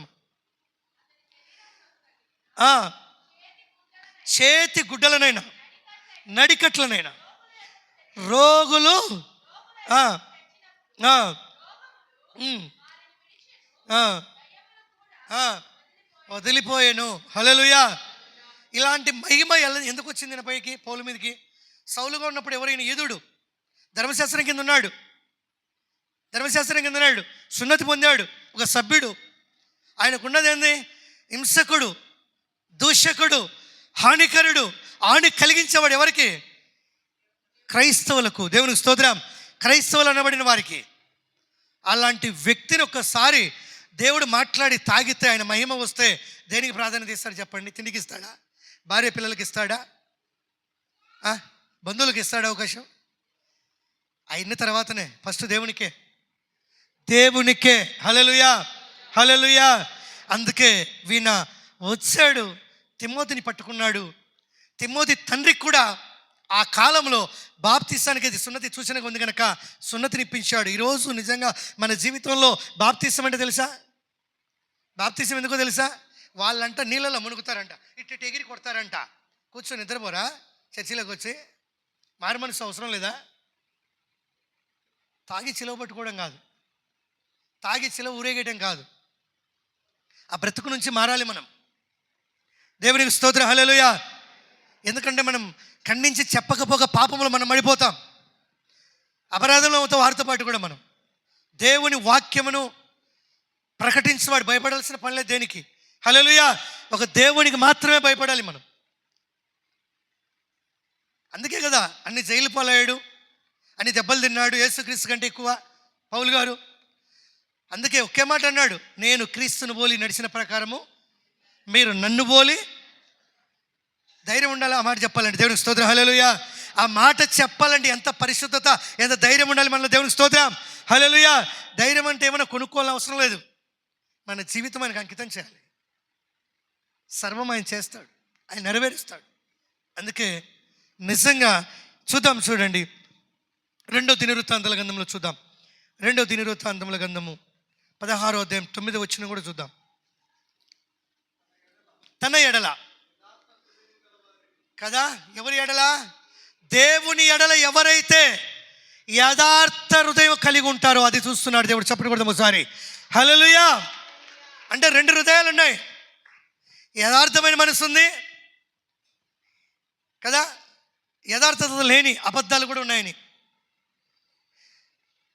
చేతి గుడ్డలనైనా నడికట్లనైనా రోగులు వదిలిపోయాను. హల్లెలూయా. ఇలాంటి మహిమ ఎందుకు వచ్చింది నా పైకి, పౌలు మీదకి? సౌలుగా ఉన్నప్పుడు ఎవరైనా యూదుడు, ధర్మశాస్త్రం కింద ఉన్నాడు, ధర్మశాస్త్రం కింద ఉన్నాడు, సున్నతి పొందాడు, ఒక సభ్యుడు. ఆయనకున్నది ఏంది? హింసకుడు, దూషకుడు, హానికరుడు. హాని కలిగించేవాడు ఎవరికి? క్రైస్తవులకు. దేవునికి స్తోత్రం. క్రైస్తవులు అనబడిన వారికి. అలాంటి వ్యక్తిని ఒక్కసారి దేవుడు మాట్లాడి తాగితే, ఆయన మహిమ వస్తే దేనికి ప్రాధాన్యత ఇస్తాడు చెప్పండి? తిండికి ఇస్తాడా? భార్య పిల్లలకి ఇస్తాడా? బంధువులకు ఇస్తాడా అవకాశం? అయిన తర్వాతనే ఫస్ట్ దేవునికే, దేవునికే. హల్లెలూయా, హల్లెలూయా. అందుకే వీణ వచ్చాడు, తిమోతిని పట్టుకున్నాడు. తిమోతి తండ్రికి కూడా ఆ కాలంలో బాప్తిసానికి అది సున్నతి సూచనగా ఉంది కనుక సున్నతిని ఇప్పించాడు. ఈరోజు నిజంగా మన జీవితంలో బాప్తిసం అంటే తెలుసా? బాప్తిసం ఎందుకో తెలుసా? వాళ్ళంట నీళ్ళలో మునుగుతారంట, ఇట్టి ఎగిరి కొడతారంట. కూర్చొని నిద్రపోరా చర్చిలోకి వచ్చి? మారు మనసు అవసరం లేదా? తాగి చిలవ పట్టుకోవడం కాదు, తాగి చిలవ ఊరేగేయడం కాదు. ఆ బ్రతుకు నుంచి మారాలి మనం. దేవునికి స్తోత్రం, హల్లెలూయా. ఎందుకంటే మనం ఖండించి చెప్పకపోక పాపంలో మనం పడిపోతాం. అపరాధంలో అవుతాం వారితో పాటు కూడా. మనం దేవుని వాక్యమును ప్రకటించేవాడు భయపడాల్సిన పనిలేదు దేనికి. హల్లెలూయా. ఒక దేవునికి మాత్రమే భయపడాలి మనం. అందుకే కదా అన్ని జైలు పాలయ్యాడు, అన్ని దెబ్బలు తిన్నాడు యేసుక్రీస్తు కంటే ఎక్కువ పౌలు గారు. అందుకే ఒకే మాట అన్నాడు, నేను క్రీస్తును పోలి నడిచిన ప్రకారము మీరు నన్ను పోలి. ధైర్యం ఉండాలి ఆ మాట చెప్పాలండి. దేవునికి స్తోత్రం, హల్లెలూయా. ఆ మాట చెప్పాలండి, ఎంత పరిశుద్ధత, ఎంత ధైర్యం ఉండాలి మనలో. దేవునికి స్తోత్రం, హల్లెలూయా. ధైర్యం అంటే ఏమైనా కొనుక్కోవాలని అవసరం లేదు, మన జీవితం ఆయనకు అంకితం చేయాలి. సర్వం ఆయన చేస్తాడు, ఆయన నెరవేరుస్తాడు. అందుకే నిజంగా చూద్దాం, చూడండి 2వ దినవృత్తాంతాల గ్రంథంలో చూద్దాం. 2వ దినవృత్తాంతముల గ్రంథము 16వ అధ్యాయం 9వ వచనం కూడా చూద్దాం. తన ఎడల కదా, ఎవరి ఎడల? దేవుని ఎడల ఎవరైతే యథార్థ హృదయం కలిగి ఉంటారో అది చూస్తున్నాడు దేవుడు. చెప్పండి కూడా ఒకసారి, హల్లెలూయా. అంటే 2 హృదయాలు ఉన్నాయి. యథార్థమైన మనసు ఉంది కదా, యథార్థత లేని అబద్ధాలు కూడా ఉన్నాయని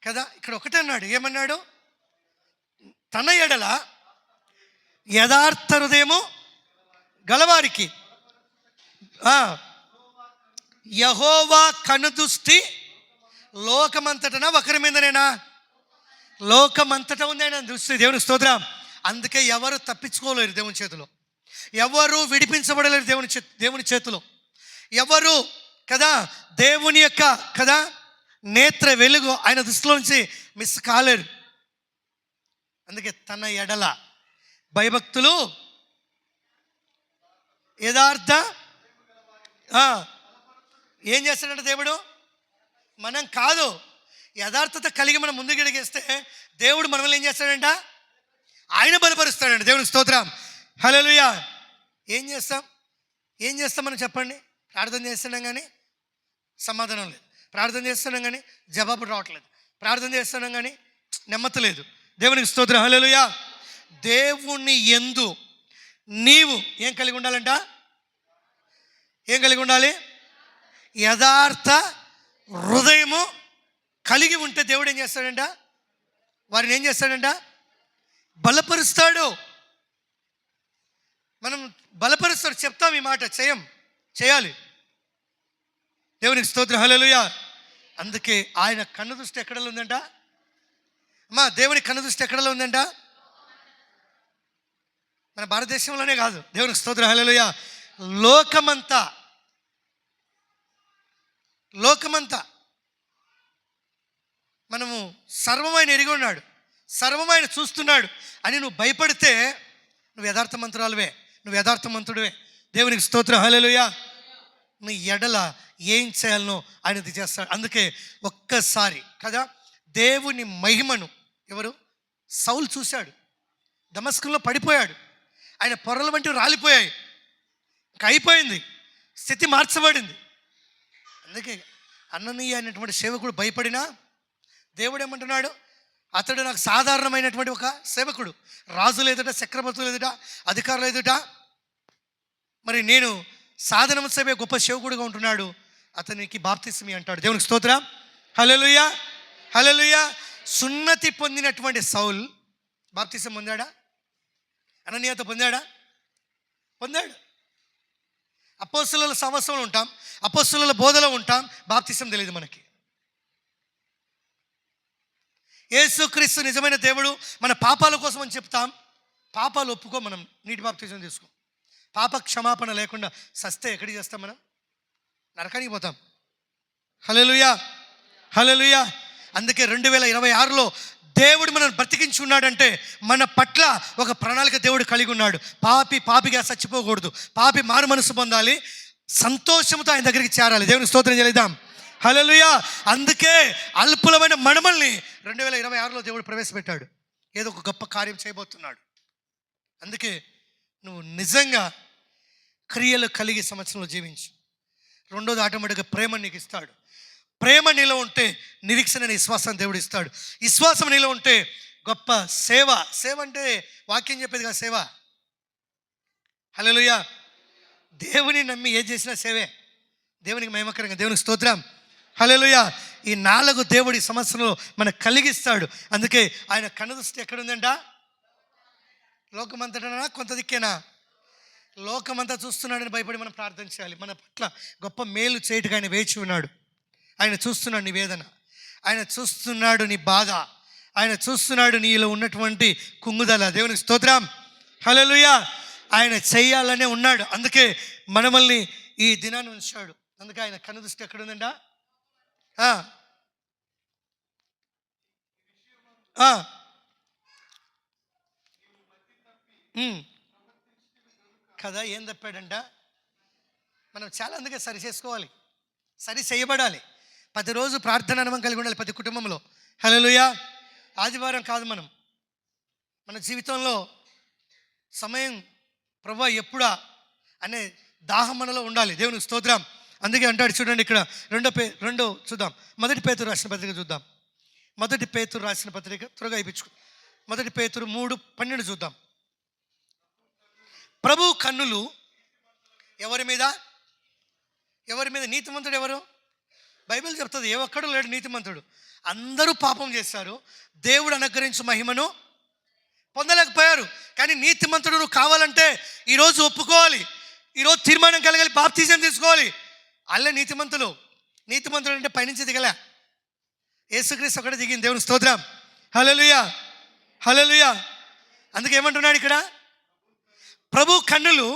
కదా. ఇక్కడ ఒకటే అన్నాడు, ఏమన్నాడు? తన ఎడల యథార్థ హృదయము గలవారికి యెహోవా కనుదృష్టి లోకమంతటనా ఒకరి మీదనేనా? లోకమంతటా ఉంది ఆయన దృష్టి. దేవుని స్తోత్రం. అందుకే ఎవరు తప్పించుకోలేరు దేవుని చేతిలో, ఎవరు విడిపించబడలేరు దేవుని చేతిలో, ఎవరు కదా దేవుని యొక్క కదా నేత్ర వెలుగు ఆయన దృష్టిలో నుంచి మిస్ కాలేరు. అందుకే తన ఎడల భయభక్తులు యథార్థ ఏం చేస్తాడంటే దేవుడు, మనం కాదు, యథార్థత కలిగి మనం ముందుకు ఎదిగేస్తే దేవుడు మనల్ని ఏం చేస్తాడంట? ఆయన బలపరుస్తాడంట. దేవునికి స్తోత్రం, హల్లెలూయా. ఏం చేస్తాం మనం చెప్పండి? ప్రార్థన చేస్తున్నాం కానీ సమాధానం లేదు, ప్రార్థన చేస్తున్నాం కానీ జవాబు రావట్లేదు, ప్రార్థన చేస్తున్నాం కానీ నెమ్మది లేదు. దేవునికి స్తోత్రం, హల్లెలూయా. దేవుని యందు నీవు ఏం కలిగి ఉండాలంట? ఏం కలిగి ఉండాలి? యథార్థ హృదయము కలిగి ఉంటే దేవుడు ఏం చేస్తాడంట? వారిని ఏం చేస్తాడంట? బలపరుస్తాడు. మనం బలపరుస్తాడు, చెప్తాం ఈ మాట, చేయాలి. దేవునికి స్తోత్రం, హల్లెలూయా. అందుకే ఆయన కన్ను దృష్టి ఎక్కడలో ఉందంట? అమ్మా, దేవుని కన్ను దృష్టి ఎక్కడలో ఉందంట? మన భారతదేశంలోనే కాదు. దేవునికి స్తోత్రం, హల్లెలూయా. లోకమంతా మనము సర్వమైన ఎరిగి ఉన్నాడు, సర్వమైన చూస్తున్నాడు అని నువ్వు భయపడితే నువ్వు యథార్థమంతురాలువే, నువ్వు యథార్థమంతుడివే. దేవునికి స్తోత్రం, హల్లెలూయా. నీ ఎడల ఏం చేయాలనో ఆయన చేస్తాడు. అందుకే ఒక్కసారి కదా దేవుని మహిమను ఎవరు? సౌలు చూశాడు, దమస్కులో పడిపోయాడు, ఆయన పొరల వంటివి రాలిపోయాయి, ఇంకా అయిపోయింది, స్థితి మార్చబడింది. అందుకే అననీయ అనేటువంటి సేవకుడు భయపడినా దేవుడు ఏమంటున్నాడు? అతడు నాకు సాధారణమైనటువంటి ఒక సేవకుడు, రాజులు ఎదుట, చక్రవర్తులు ఎదుట, అధికారులు ఎదుట మరి నేను సాధనం సేవే గొప్ప సేవకుడుగా ఉంటున్నాడు, అతనికి బాప్తిస్మి అంటాడు. దేవునికి స్తోత్రం, హల్లెలూయా, హల్లెలూయా. సున్నతి పొందినటువంటి సౌల్ బాప్తిసం పొందాడా? అననీయత పొందాడా? పొందాడు. అపోస్తలుల సహవాసంలో ఉంటాం, అపోస్తలుల బోధలో ఉంటాం, బాప్తిసం తెలియదు మనకి. యేసుక్రీస్తు నిజమైన దేవుడు, మన పాపాల కోసం అని చెప్తాం, పాపాలు ఒప్పుకో, మనం నీటి బాప్తిసం తీసుకో. పాప క్షమాపణ లేకుండా సస్తే ఎక్కడికి చేస్తాం? మనం నరకానికి పోతాం. హల్లెలూయా, హల్లెలూయా. అందుకే 2026లో దేవుడు మనల్ని బ్రతికించి ఉన్నాడంటే మన పట్ల ఒక ప్రణాళిక దేవుడు కలిగి ఉన్నాడు. పాపిగా చచ్చిపోకూడదు, పాపి మారు మనసు పొందాలి, సంతోషంతో ఆయన దగ్గరికి చేరాలి. దేవుని స్తోత్రం చేద్దాం, హల్లెలూయా. అందుకే అల్పులమైన మనమల్ని 2026లో దేవుడు ప్రవేశపెట్టాడు, ఏదో ఒక గొప్ప కార్యం చేయబోతున్నాడు. అందుకే నువ్వు నిజంగా క్రియలు కలిగి సంవత్సరంలో జీవించు. రెండోది ఆటోమేటిక్గా ప్రేమ నీకు ఇస్తాడు. ప్రేమ నీలో ఉంటే నిరీక్షణ, విశ్వాసం దేవుడు ఇస్తాడు. విశ్వాసం నీలో ఉంటే గొప్ప సేవ అంటే వాక్యం చెప్పేది కాదు, సేవ. హల్లెలూయా. దేవుని నమ్మి ఏది చేసినా సేవే, దేవునికి మహిమకరంగా. దేవునికి స్తోత్రం, హల్లెలూయా. ఈ 4 దేవుడి సంవత్సరంలో మనకు కలిగిస్తాడు. అందుకే ఆయన కన్ను దృష్టి ఎక్కడుందంట? లోకమంతటనా? కొంత దిక్కేనా? లోకమంతా చూస్తున్నాడని భయపడి మనం ప్రార్థన చేయాలి. మన పట్ల గొప్ప మేలు చేయటకు ఆయన వేచి ఉన్నాడు. ఆయన చూస్తున్నాడు నీ వేదన, ఆయన చూస్తున్నాడు నీ బాధ, ఆయన చూస్తున్నాడు నీలో ఉన్నటువంటి కుంగుదల. దేవునికి స్తోత్రం, హల్లెలూయా. ఆయన చెయ్యాలనే ఉన్నాడు, అందుకే మనల్ని ఈ దినాన్ని ఉంచాడు. అందుకే ఆయన కన్ను దృష్టి ఎక్కడ ఉందంట? కదా, ఏం తప్పాడంట? మనం చాలా అందుకే సరి చేసుకోవాలి, సరి చేయబడాలి. ప్రతిరోజు ప్రార్థన అనుభవం కలిగి ఉండాలి ప్రతి కుటుంబంలో. హల్లెలూయా. ఆదివారం కాదు, మన జీవితంలో సమయం ప్రభువా ఎప్పుడా అనే దాహం మనలో ఉండాలి. దేవునికి స్తోత్రం. అందుకే అంటాడు చూడండి ఇక్కడ రెండో చూద్దాం. మొదటి పేతురు రాసిన పత్రిక చూద్దాం. మొదటి పేతురు రాసిన పత్రిక త్వరగా అయిపించుకో. మొదటి పేతురు 3:12 చూద్దాం. ప్రభు కన్నులు ఎవరి మీద? నీతిమంతుడు ఎవరు? బైబిల్ చెప్తుంది, ఏ ఒక్కడు లేడు నీతిమంతుడు. అందరూ పాపం చేశారు, దేవుడు అనుగ్రహించు మహిమను పొందలేకపోయారు. కానీ నీతిమంతుడు నువ్వు కావాలంటే ఈరోజు ఒప్పుకోవాలి, ఈరోజు తీర్మానం కలగాలి, బాప్తిజం తీసుకోవాలి. అల్లే నీతిమంతుడు అంటే పైనుంచి దిగలే, యేసుక్రీస్తు ఒకటే దిగింది. దేవుని స్తోత్రం, హల్లెలూయా, హల్లెలూయా. అందుకే ఏమంటున్నాడు ఇక్కడ? ప్రభు కన్నులు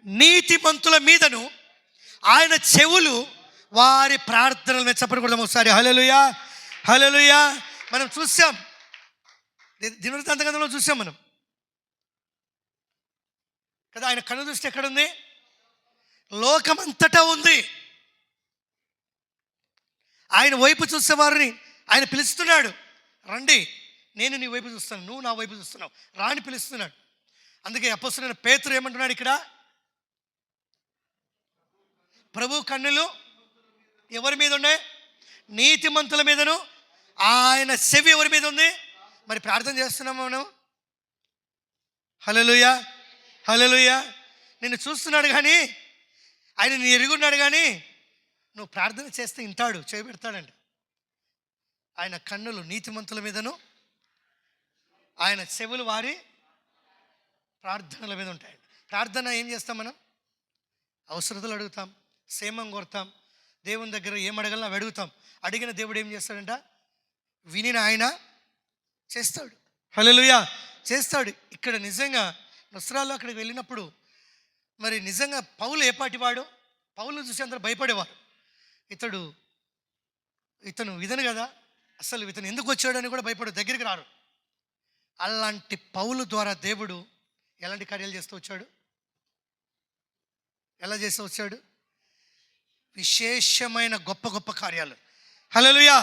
నీతిమంతుల మీదను, ఆయన చెవులు వారి ప్రార్థనల మీద. చెప్పకూడదాం ఒకసారి, హల్లెలూయా, హల్లెలూయా. మనం చూసాం, దినవృత్తాంతకంలో చూసాం మనం కదా, ఆయన కన్ను దృష్టి ఎక్కడుంది? లోకమంతటా ఉంది. ఆయన వైపు చూసే వారిని ఆయన పిలుస్తున్నాడు, రండి నేను నీ వైపు చూస్తాను, నువ్వు నా వైపు చూస్తున్నావు, రాని పిలుస్తున్నాడు. అందుకే అపొస్తలుడైన పేతురు ఏమంటున్నాడు ఇక్కడ? ప్రభు కన్నులు ఎవరి మీద ఉన్నాయి? నీతిమంతుల మీదను. ఆయన చెవి ఎవరి మీద ఉంది? మరి ప్రార్థన చేస్తున్నాము మనం. హల్లెలూయా, హల్లెలూయా. నిన్ను చూస్తున్నాడు కానీ, ఆయన నీ ఎరుగున్నాడు కానీ, నువ్వు ప్రార్థన చేస్తే ఇంటాడు, చేయబెడతాడంట. ఆయన కన్నులు నీతిమంతుల మీదను, ఆయన చెవులు వారి ప్రార్థనల మీద ఉంటాయి. ప్రార్థన ఏం చేస్తాం మనం? అవసరతలు అడుగుతాం, క్షేమం కోరుతాం, దేవుని దగ్గర ఏం అడగాలన్నా అవి అడుగుతాం. అడిగిన దేవుడు ఏం చేస్తాడంట? వినిన ఆయన చేస్తాడు. హల్లెలూయా, చేస్తాడు. ఇక్కడ నిజంగా నస్రాల్లో అక్కడికి వెళ్ళినప్పుడు మరి నిజంగా పౌలు ఏ పాటివాడు? పౌలును చూసి అందరూ భయపడేవారు. ఇతను ఇతను కదా, అసలు ఇతను ఎందుకు వచ్చాడని కూడా భయపడు, దగ్గరికి రారు. అలాంటి పౌలు ద్వారా దేవుడు ఎలాంటి కార్యాలు చేస్తూ వచ్చాడు? ఎలా చేస్తూ వచ్చాడు? విశేషమైన గొప్ప గొప్ప కార్యాలు. హల్లెలూయా.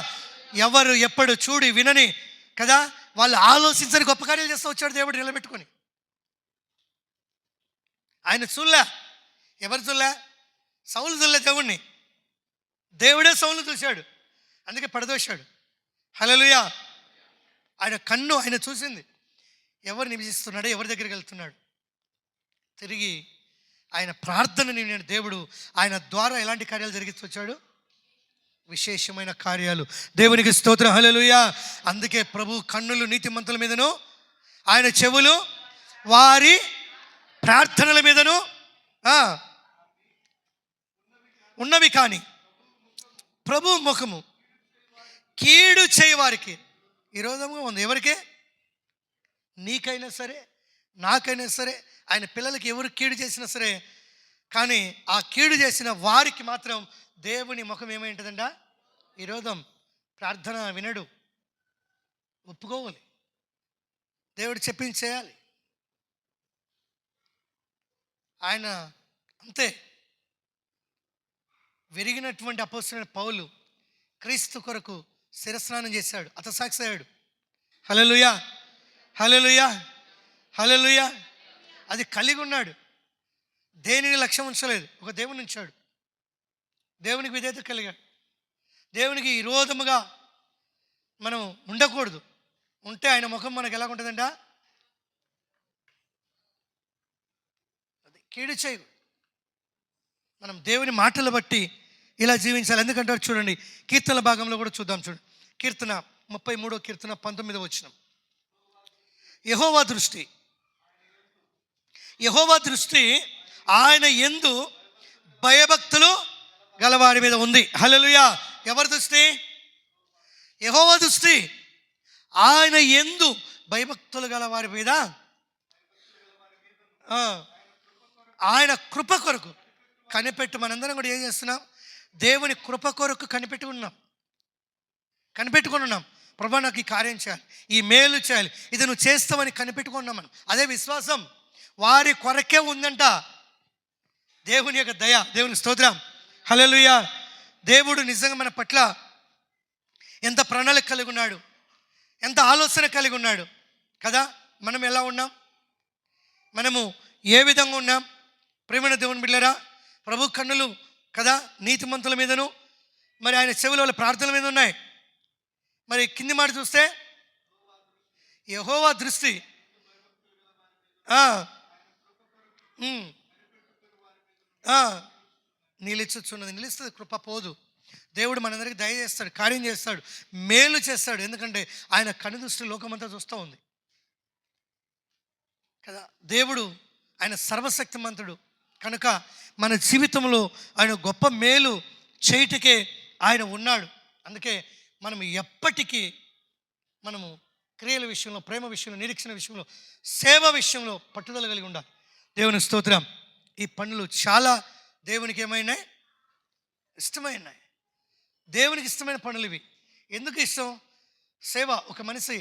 ఎవరు ఎప్పుడు చూడి వినని కదా, వాళ్ళు ఆలోచించని గొప్ప కార్యాలు చేస్తూ వచ్చాడు దేవుడు నిలబెట్టుకొని. ఆయన చూడలే, ఎవరు చూడలే? సౌలు చూడలే దేవుణ్ణి, దేవుడే సౌలును చూశాడు, అందుకే పడదోశాడు. హల్లెలూయా. ఆయన కన్ను ఆయన చూసింది, ఎవరు నివసిస్తున్నాడో, ఎవరి దగ్గరికి వెళ్తున్నాడు. తిరిగి ఆయన ప్రార్థనని నేను దేవుడు ఆయన ద్వారా ఎలాంటి కార్యాలు జరిగిస్తూ వచ్చాడు? విశేషమైన కార్యాలు. దేవునికి స్తోత్రం, హల్లెలూయా. అందుకే ప్రభు కన్నులు నీతిమంతుల మీదను, ఆయన చెవులు వారి ప్రార్థనల మీదను ఉన్నవి. కానీ ప్రభు ముఖము కీడు చేయవారికి విరోధంగా ఉంది. ఎవరికే? నీకైనా సరే, నాకైనా సరే, ఆయన పిల్లలకి ఎవరు కీడు చేసినా సరే, కానీ ఆ కీడు చేసిన వారికి మాత్రం దేవుని ముఖం ఏమైంటుందంట? విరోధం. ప్రార్థన వినడు, ఒప్పుకోవాలి, దేవుడు చెప్పింది చేయాలి. ఆయన అంతే. విరిగినటువంటి అపొస్తలుడైన పౌలు క్రీస్తు కొరకు శిరస్నానం చేశాడు, హతసాక్షి అయ్యాడు. హల్లెలూయా, హల్లెలూయా, హల్లెలూయా. అది కలిగి ఉన్నాడు, దేనిని లక్ష్యం ఉంచలేదు, ఒక దేవుని ఉంచాడు, దేవునికి విధేయత కలిగాడు. దేవునికి విరోధముగా మనం ఉండకూడదు. ఉంటే ఆయన ముఖం మనకు ఎలా ఉంటుందంట? అది కీడు చేయు. మనం దేవుని మాటలు బట్టి ఇలా జీవించాలి. ఎందుకంటారు చూడండి, కీర్తనల భాగంలో కూడా చూద్దాం. చూడండి, కీర్తన 33వ కీర్తన 19వ వచనం. యెహోవా దృష్టి యెహోవా దృష్టి ఆయన యందు భయభక్తులు గలవారి మీద ఉంది. హల్లెలూయా. ఎవరి దృష్టి? యెహోవా దృష్టి ఆయన యందు భయభక్తులు గలవారి మీద, ఆయన కృప కొరకు కనిపెట్టు. మనందరం కూడా ఏం చేస్తున్నాం? దేవుని కృప కొరకు కనిపెట్టుకొని ఉన్నాం. ప్రభా నాకు ఈ కార్యం చేయాలి, ఈ మేలు చేయాలి, ఇది నువ్వు చేస్తావని కనిపెట్టుకున్నాం మనం. అదే విశ్వాసం. వారి కొరకే ఉందంట దేవుని యొక్క దయ. దేవుని స్తోత్రం. హల్లెలూయా. దేవుడు నిజంగా మన పట్ల ఎంత ప్రణాళిక కలిగి ఉన్నాడు, ఎంత ఆలోచన కలిగి ఉన్నాడు కదా. మనం ఎలా ఉన్నాం? మనము ఏ విధంగా ఉన్నాం? ప్రేమైన దేవుని బిడ్డలారా, ప్రభు కన్నులు కదా నీతిమంతుల మీదను, మరి ఆయన చెవుల వాళ్ళ ప్రార్థనల మీద ఉన్నాయి. మరి కింది మాట చూస్తే యెహోవా దృష్టి నిలిచుచున్నది. నిలుస్తుంది, కృప పోదు. దేవుడు మనందరికీ దయ చేస్తాడు, కార్యం చేస్తాడు, మేలు చేస్తాడు. ఎందుకంటే ఆయన కను దృష్టి లోకమంతా చూస్తూ ఉంది కదా. దేవుడు ఆయన సర్వశక్తిమంతుడు కనుక మన జీవితంలో ఆయన గొప్ప మేలు చేయుటకే ఆయన ఉన్నాడు. అందుకే మనం ఎప్పటికీ మనము క్రియల విషయంలో, ప్రేమ విషయంలో, నిరీక్షణ విషయంలో, సేవ విషయంలో పట్టుదల కలిగి ఉండాలి. దేవుని స్తోత్రం. ఈ పనులు చాలా దేవునికి ఏమైనాయి? ఇష్టమైనాయి. దేవునికి ఇష్టమైన పనులు ఇవి. ఎందుకు ఇష్టం? సేవ. ఒక మనిషి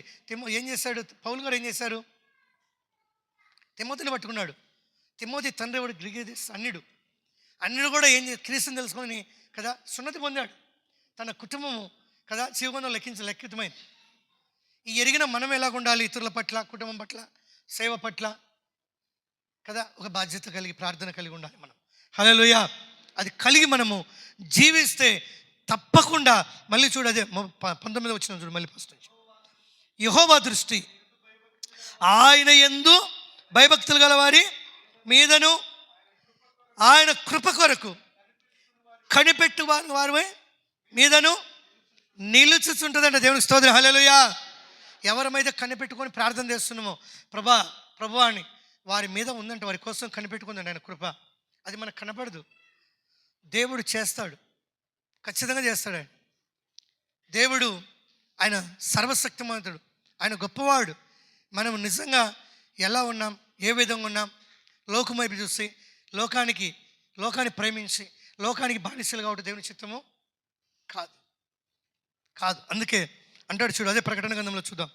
ఏం చేశాడు? పౌలు గారు ఏం చేశారు? తిమోతిని పట్టుకున్నాడు. తిమోతి తండ్రి ఎవడు? గ్రీకు అన్యుడు కూడా ఏం క్రీస్తుని తెలుసుకొని కదా సున్నతి పొందాడు. తన కుటుంబము కదా జీవనంలో లెక్కితమైంది. ఈ ఎరిగిన మనం ఎలాగ ఉండాలి? ఇతరుల పట్ల, కుటుంబం పట్ల, సేవ పట్ల కదా ఒక బాధ్యత కలిగి, ప్రార్థన కలిగి ఉండాలి మనం. హల్లెలూయా. అది కలిగి మనము జీవిస్తే తప్పకుండా, మళ్ళీ చూడు అదే 19 వచ్చిన చూడు, మళ్ళీ ఫస్ట్ నుంచి. యెహోవా దృష్టి ఆయన యందు భయభక్తులు గల వారి మీదను, ఆయన కృప కొరకు కనిపెట్టు వారి మీదను నిలుచుచుంటుందంట. దేవునికి స్తోత్రం. హల్లెలూయా. ఎవరమైతే కనిపెట్టుకొని ప్రార్థన చేస్తున్నామో ప్రభా అని, వారి మీద ఉందంట, వారి కోసం కనిపెట్టుకుందండి ఆయన కృప. అది మనకు కనపడదు, దేవుడు చేస్తాడు, ఖచ్చితంగా చేస్తాడు. దేవుడు ఆయన సర్వశక్తిమంతుడు, ఆయన గొప్పవాడు. మనం నిజంగా ఎలా ఉన్నాం, ఏ విధంగా ఉన్నాం? లోకం వైపు చూసి లోకాన్ని ప్రేమించి లోకానికి బానిసలు కాబట్టి దేవుని చిత్తము కాదు. అందుకే అంటాడు చూడు, అదే ప్రకటన గ్రంథంలో చూద్దాం,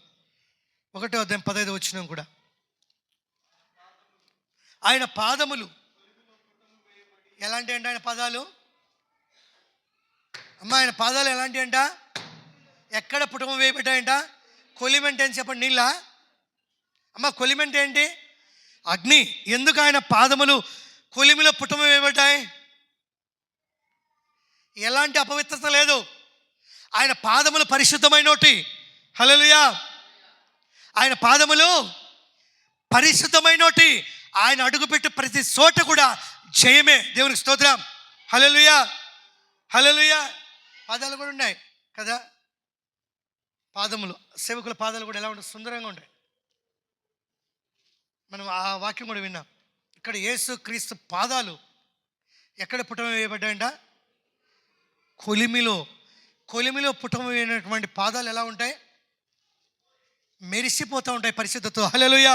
1వ అధ్యాయం 15 వచనం కూడా. ఆయన పాదములు ఎలాంటి అంట? ఆయన పాదాలు ఆయన పాదాలు ఎలాంటి అంట? ఎక్కడ పుటమ వేయబడ్డాయంట? కొలిమెంట్ అని చెప్పండి. నీళ్ళ కొలిమెంట్ ఏంటి? అగ్ని. ఎందుకు ఆయన పాదములు కొలిమిలో పుటమ వేయబడ్డాయి? ఎలాంటి అపవిత్రత లేదు. ఆయన పాదములు పరిశుద్ధమైనోటి. హల్లెలూయా. ఆయన పాదములు పరిశుద్ధమైనోటి. ఆయన అడుగుపెట్టి ప్రతి చోట కూడా జయమే. దేవునికి స్తోత్రం. హల్లెలూయా. హల్లెలూయా. పాదాలు కూడా ఉన్నాయి కదా. పాదములు, సేవకుల పాదాలు కూడా ఎలా ఉంటాయి? సుందరంగా ఉంటాయి. మనం ఆ వాక్యం కూడా విన్నాం. ఇక్కడ యేసు క్రీస్తు పాదాలు ఎక్కడ పుటమ వేయబడ్డాయంట? కొలిమిలో పుటమ వేయనటువంటి పాదాలు ఎలా ఉంటాయి? మెరిసిపోతూ ఉంటాయి పరిశుద్ధతో. హల్లెలూయా.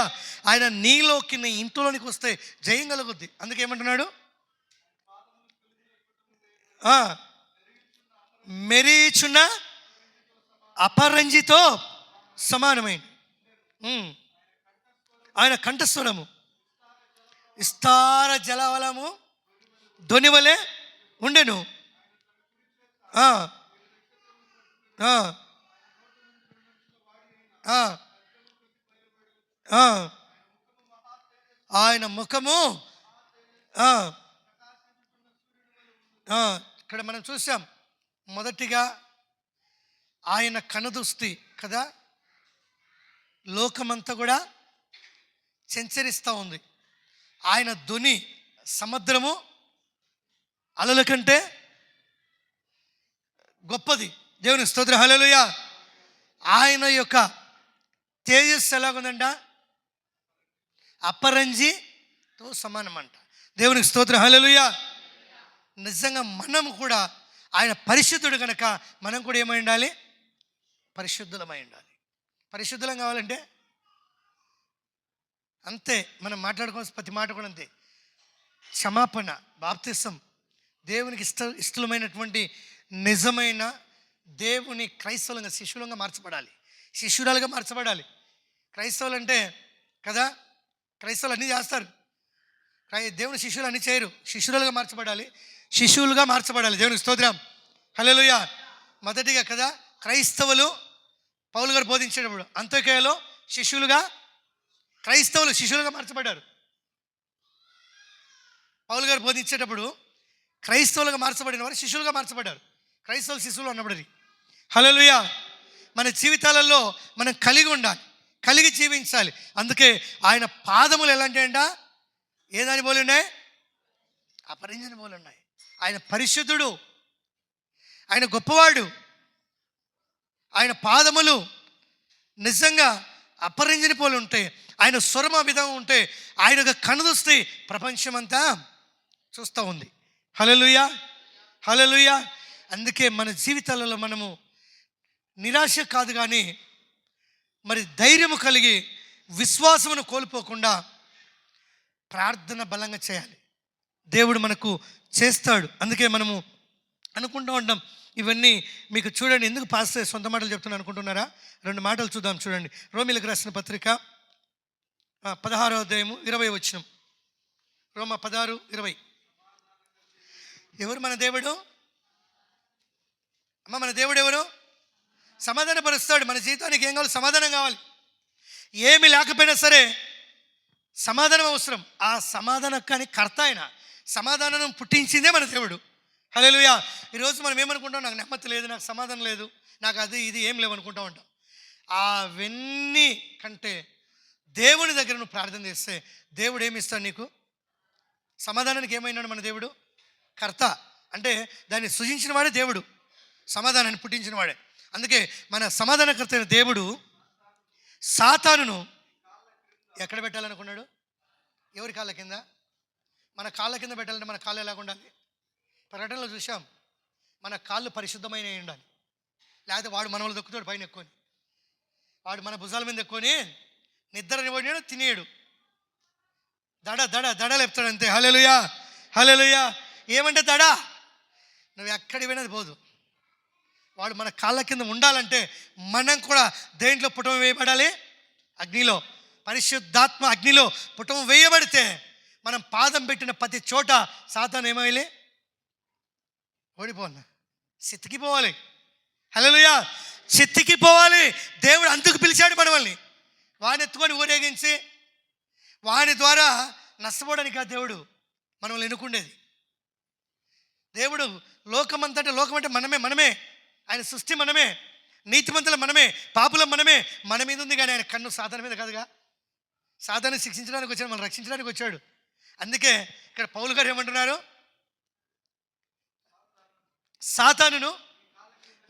ఆయన నీలోకి, నీ ఇంట్లోనికి వస్తే జయం కలుగుద్ది. అందుకే ఏమంటున్నాడు? మెరీచున్న అపరంజితో సమానమైన ఆయన కంఠస్వరము విస్తార జలవలము ధ్వనివలే ఉండెను. ఆయన ముఖము ఇక్కడ మనం చూసాం. మొదటిగా ఆయన కనుదృష్టి కదా లోకమంతా కూడా సంచరిస్తూ ఉంది. ఆయన ధ్వని సముద్రము అలల కంటే గొప్పది. దేవుని స్తోత్రం. హల్లెలూయా. ఆయన యొక్క తేజస్సు ఎలాగుందంట? అపరంజితో సమానం అంట. దేవునికి స్తోత్రం, హల్లెలూయా. నిజంగా మనం కూడా ఆయన పరిశుద్ధుడు కనుక మనం కూడా ఏమై ఉండాలి? పరిశుద్ధులమై ఉండాలి. పరిశుద్ధులం కావాలంటే అంతే, మనం మాట్లాడుకోవాల్సిన ప్రతి మాట కూడా అంతే. క్షమాపణ, బాప్తిసం, దేవునికి ఇష్టమైనటువంటి నిజమైన దేవుని క్రైస్తవులంగా శిష్యులంగా మార్చబడాలి, శిష్యురాలుగా మార్చబడాలి. క్రైస్తవులు అంటే కదా, క్రైస్తవులు అన్నీ చేస్తారు, దేవుని శిష్యులు అన్నీ చేయరు. శిష్యురాలుగా మార్చబడాలి, శిష్యులుగా మార్చబడాలి. దేవునికి స్తోత్రం, హల్లెలూయా. మొదటిగా కదా క్రైస్తవులు పౌలు గారు బోధించేటప్పుడు అంత్యోక్యలో క్రైస్తవులు శిష్యులుగా మార్చబడ్డారు. పౌలు గారు బోధించేటప్పుడు క్రైస్తవులుగా మార్చబడిన వారు శిష్యులుగా మార్చబడ్డారు. క్రైస్తవులు శిష్యులు అన్నబడి, హల్లెలూయా. మన జీవితాలలో మనం కలిగి ఉండాలి, కలిగి జీవించాలి. అందుకే ఆయన పాదములు ఎలాంటి అంట? ఏదాని పోలి ఉన్నాయి? అపరించని పోలి ఉన్నాయి. ఆయన పరిశుద్ధుడు, ఆయన గొప్పవాడు. ఆయన పాదములు నిజంగా అపరించని పోలి ఉంటాయి. ఆయన స్వరం ఆ విధంగా ఉంటే ఆయన కనుదృష్టి ప్రపంచమంతా చూస్తూ ఉంది. హల్లెలూయా, హల్లెలూయా. అందుకే మన జీవితాలలో మనము నిరాశ కాదు కానీ మరి ధైర్యము కలిగి విశ్వాసమును కోల్పోకుండా ప్రార్థన బలంగా చేయాలి. దేవుడు మనకు చేస్తాడు. అందుకే మనము అనుకుంటూ ఉంటాం ఇవన్నీ. మీకు చూడండి, ఎందుకు పాస్టర్ సొంత మాటలు చెప్తున్నాను అనుకుంటున్నారా? 2 మాటలు చూద్దాం. చూడండి, రోమీలకు రాసిన పత్రిక 16వ అధ్యాయము 20వ వచనం. రోమా 16:20. ఎవరు మన దేవుడు? అమ్మ, మన దేవుడు ఎవరు? సమాధానపరుస్తాడు. మన జీవితానికి ఏం కావాలి? సమాధానం కావాలి. ఏమి లేకపోయినా సరే సమాధానం అవసరం. ఆ సమాధానం కర్త ఆయన. సమాధానం పుట్టించిందే మన దేవుడు. హల్లెలూయా. ఈరోజు మనం ఏమనుకుంటాం? నాకు నెమ్మది లేదు, నాకు సమాధానం లేదు, నాకు అది ఇది ఏం లేవనుకుంటా ఉంటాం. అవన్నీ కంటే దేవుని దగ్గర నువ్వు ప్రార్థన చేస్తే దేవుడు ఏమి ఇస్తాడు నీకు? సమాధానానికి ఏమైనాడు మన దేవుడు? కర్త. అంటే దాన్ని సృజించిన వాడే దేవుడు, సమాధానాన్ని పుట్టించిన వాడే. అందుకే మన సమాధానకర్త అయిన దేవుడు సాతానును ఎక్కడ పెట్టాలనుకున్నాడు? ఎవరి కాళ్ళ కింద? మన కాళ్ళ కింద పెట్టాలంటే మన కాళ్ళు ఎలాగ ఉండాలి? ప్రకటనలో చూసాం, మన కాళ్ళు పరిశుద్ధమైన ఉండాలి. లేకపోతే వాడు మన వాళ్ళు దొక్కుతాడు పైన ఎక్కువని, వాడు మన భుజాల మీద ఎక్కువని నిద్రనివ్వడు, తినేయడు, దడ దడ దడ లేపుతాడు అంతే. హల్లెలూయా, హల్లెలూయా. ఏమంటే దడ, నువ్వు ఎక్కడికి పోయినది పోదు. వాడు మన కాళ్ళ కింద ఉండాలంటే మనం కూడా దేంట్లో పుటం వేయబడాలి? అగ్నిలో. పరిశుద్ధాత్మ అగ్నిలో పుటం వేయబడితే మనం పాదం పెట్టిన ప్రతి చోట సాతాను ఏమయ్యాలి? ఓడిపోవాలి, సిత్తికిపోవాలి. హల్లెలూయా, సిత్తికిపోవాలి. దేవుడు అందుకు పిలిచాడు మనల్ని. వాడిని ఎత్తుకొని ఊరేగించి వాని ద్వారా నష్టపోవడానికి ఆ దేవుడు మనల్ని ఎన్నుకుండేది. దేవుడు లోకం అంటే మనమే. ఆయన సృష్టి మనమే, నీతిమంతుల మనమే, పాపులం మనమే. మన మీద ఉంది కానీ ఆయన కన్ను సాతాను మీద కాదుగా. సాతాను శిక్షించడానికి వచ్చాడు, మనం రక్షించడానికి వచ్చాడు. అందుకే ఇక్కడ పౌలు గారు ఏమంటున్నారు? సాతానును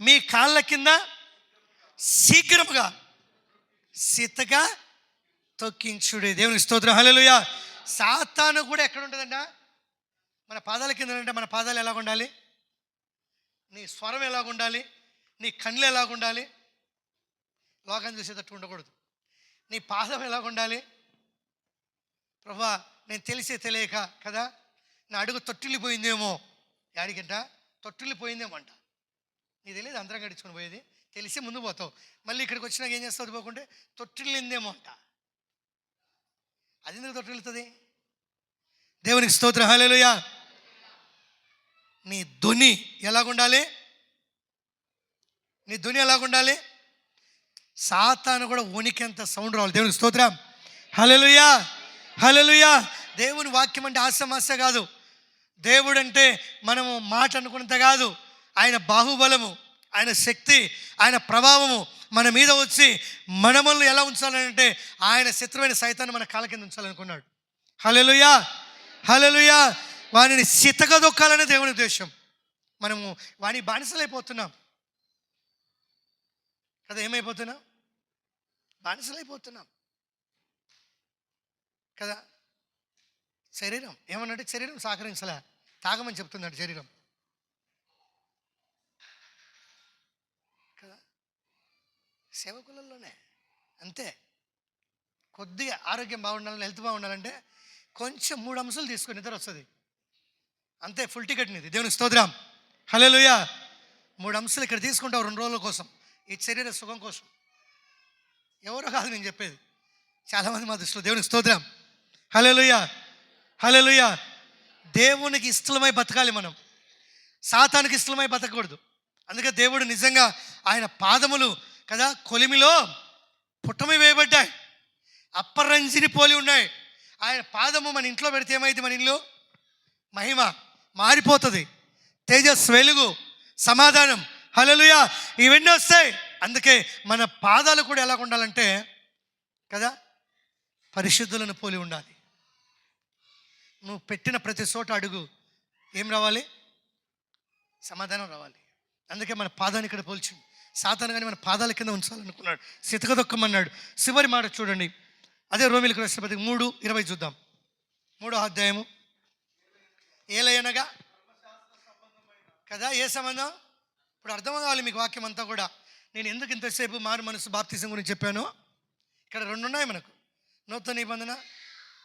మీ కాళ్ళ కింద శీఘ్రముగా సితగా తొక్కించుడే. దేవునికి స్తోత్రం, హల్లెలూయా. సాతాను కూడా ఎక్కడ ఉంటుందంట? మన పాదాల కింద. అంటే మన పాదాలు ఎలాగ ఉండాలి? నీ స్వరం ఎలాగ ఉండాలి? నీ కళ్ళు ఎలాగ ఉండాలి? లోకాన్ని చూసేటట్టు ఉండకూడదు. నీ పాదం ఎలాగ ఉండాలి? ప్రభువా, నేను తెలియక కదా నా అడుగు తొట్టిల్లిపోయిందేమో. యాడికంట? తొట్టిల్లిపోయిందేమో అంట. నీకు తెలియదు, అందరం గడుచుకొని పోయేది. తెలిసి ముందు పోతావు, మళ్ళీ ఇక్కడికి వచ్చినాక ఏం చేస్తావు? పోకుంటే తొట్టిల్లిందేమో అంట. అది ఎందుకు తొట్టిల్లుతుంది? దేవునికి స్తోత్రం, హల్లెలూయా. నీ ధ్వని ఎలాగుండాలి? నీ ధ్వని ఎలాగుండాలి? సాతాను కూడా వణికేంత సౌండ్ రావాలి. దేవునికి స్తోత్రం, హల్లెలూయా, హల్లెలూయా. దేవుని వాక్యం అంటే ఆశమాస కాదు. దేవుడు అంటే మనము మాట అనుకున్నంత కాదు. ఆయన బాహుబలము, ఆయన శక్తి, ఆయన ప్రభావము మన మీద వచ్చి మనల్ని ఎలా ఉంచాలంటే ఆయన శత్రువైన సైతాన్ని మన కాళ్ళ కింద ఉంచాలనుకున్నాడు. హల్లెలూయా, హల్లెలూయా. వానిని సితగా దొక్కాలనే దేవుని ఉద్దేశం. మనము వాని బానిసలైపోతున్నాం కదా. ఏమైపోతున్నాం? బానిసలైపోతున్నాం కదా. శరీరం ఏమన్నట్టు శరీరం సహకరించలే, తాగమని చెప్తున్నాడు శరీరం కదా. సేవకులలోనే అంతే. కొద్దిగా ఆరోగ్యం బాగుండాలని, హెల్త్ బాగుండాలంటే కొంచెం 3 అంశాలు తీసుకొని నిద్ర వస్తుంది అంతే. ఫుల్ టికెట్ నీది. దేవునికి స్తోత్రం, హల్లెలూయా. 3 అంశాలు ఇక్కడ తీసుకుంటావు 2 రోజుల కోసం, ఈ శరీర సుఖం కోసం. ఎవరో కాదు నేను చెప్పేది, చాలామంది మా దృష్టిలో. దేవునికి స్తోత్రం, హల్లెలూయా, హల్లెలూయా. దేవునికి ఇష్టమై బతకాలి మనం, సాతానికి ఇష్టమై బతకూడదు. అందుకే దేవుడు నిజంగా ఆయన పాదములు కదా కొలిమిలో పుట్టమి వేయబడ్డాయి, అప్పరంజిని పోలి ఉన్నాయి. ఆయన పాదము మన ఇంట్లో పెడితే ఏమైంది? మన ఇల్లు మహిమ మారిపోతుంది, తేజస్, వెలుగు, సమాధానం, హల్లెలూయా, ఇవన్నీ వస్తాయి. అందుకే మన పాదాలు కూడా ఎలా ఉండాలంటే కదా పరిశుద్ధులను పోలి ఉండాలి. నువ్వు పెట్టిన ప్రతి చోట అడుగు ఏం రావాలి? సమాధానం రావాలి. అందుకే మన పాదాన్ని ఇక్కడ పోల్చింది. సాతాను కానీ మన పాదాల కింద ఉంచాలనుకున్నాడు, సితకదొక్కమన్నాడు. చివరి మాట చూడండి, అదే రోమీయులకు రాసిన పత్రిక 3:20 చూద్దాం. 3వ అధ్యాయము. ఏలయనగా కదా, ఏ సంబంధం? ఇప్పుడు అర్థం కావాలి మీకు వాక్యం అంతా కూడా. నేను ఎందుకు ఇంతసేపు మారు మనసు బాప్తిజం గురించి చెప్పాను? ఇక్కడ 2 ఉన్నాయి మనకు, నూతన నిబంధన,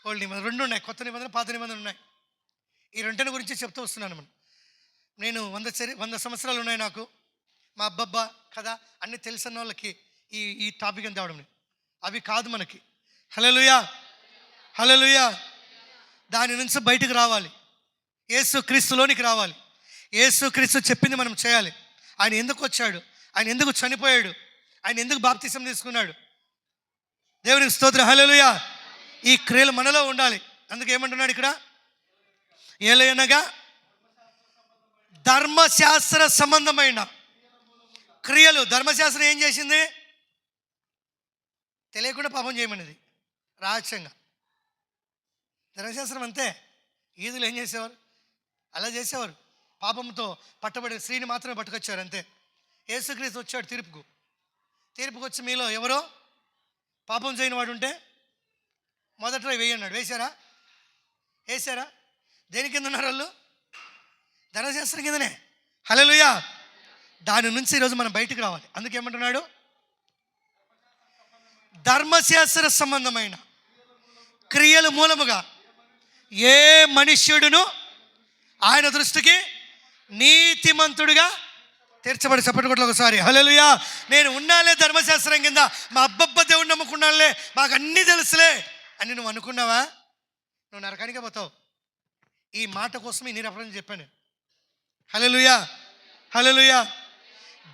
ఓల్డ్ నిబంధన, 2 ఉన్నాయి. కొత్త నిబంధన, పాత నిబంధన ఉన్నాయి. ఈ 2 గురించి చెప్తూ వస్తున్నాను. నేను 100 సంవత్సరాలు ఉన్నాయి నాకు, మా అబ్బబ్బా కదా అన్నీ తెలిసిన వాళ్ళకి ఈ టాపిక్ అని తేవడం. అవి కాదు మనకి. హల్లెలూయా, హల్లెలూయా. దాని నుంచి బయటకు రావాలి, యేసు క్రీస్తులోనికి రావాలి. యేసు క్రీస్తు చెప్పింది మనం చేయాలి. ఆయన ఎందుకు వచ్చాడు, ఆయన ఎందుకు చనిపోయాడు, ఆయన ఎందుకు బాప్తిసం తీసుకున్నాడు. దేవునికి స్తోత్రం, హల్లెలూయా. ఈ క్రియలు మనలో ఉండాలి. అందుకే ఏమంటున్నాడు ఇక్కడ? ఏలయనగా ధర్మశాస్త్ర సంబంధమైన క్రియలు. ధర్మశాస్త్రం ఏం చేసింది? తెలియకుండా పాపం చేయమనేది రహస్యంగా. ధర్మశాస్త్రం అంతే. ఈదులు ఏం చేసేవారు? అలా చేసేవారు. పాపంతో పట్టబడిన స్త్రీని మాత్రమే పట్టుకొచ్చారు అంతే. యేసుక్రీస్తు వచ్చాడు తీర్పుకు వచ్చి మీలో ఎవరో పాపం చేయని వాడు ఉంటే మొదట వేయన్నాడు. వేశారా? దేని కింద ఉన్నారు వాళ్ళు? ధర్మశాస్త్రం కిందనే. హల్లెలూయా. దాని నుంచి ఈరోజు మనం బయటకు రావాలి. అందుకేమంటున్నాడు? ధర్మశాస్త్ర సంబంధమైన క్రియల మూలముగా ఏ మనుష్యుడును ఆయన దృష్టికి నీతిమంతుడిగా తీర్చబడి. చెప్పండి కొట్ల ఒకసారి, హల్లెలూయా. నేను ఉన్నాలే ధర్మశాస్త్రం కింద, మా అబ్బబ్బ దేవుడు నమ్ముకున్నానులే, మాకు అన్నీ తెలుసులే అని నువ్వు అనుకున్నావా? నువ్వు నరకానికే పోతావు. ఈ మాట కోసం ఈ రెఫరెన్స్ చెప్పాను. హల్లెలూయా, హల్లెలూయా.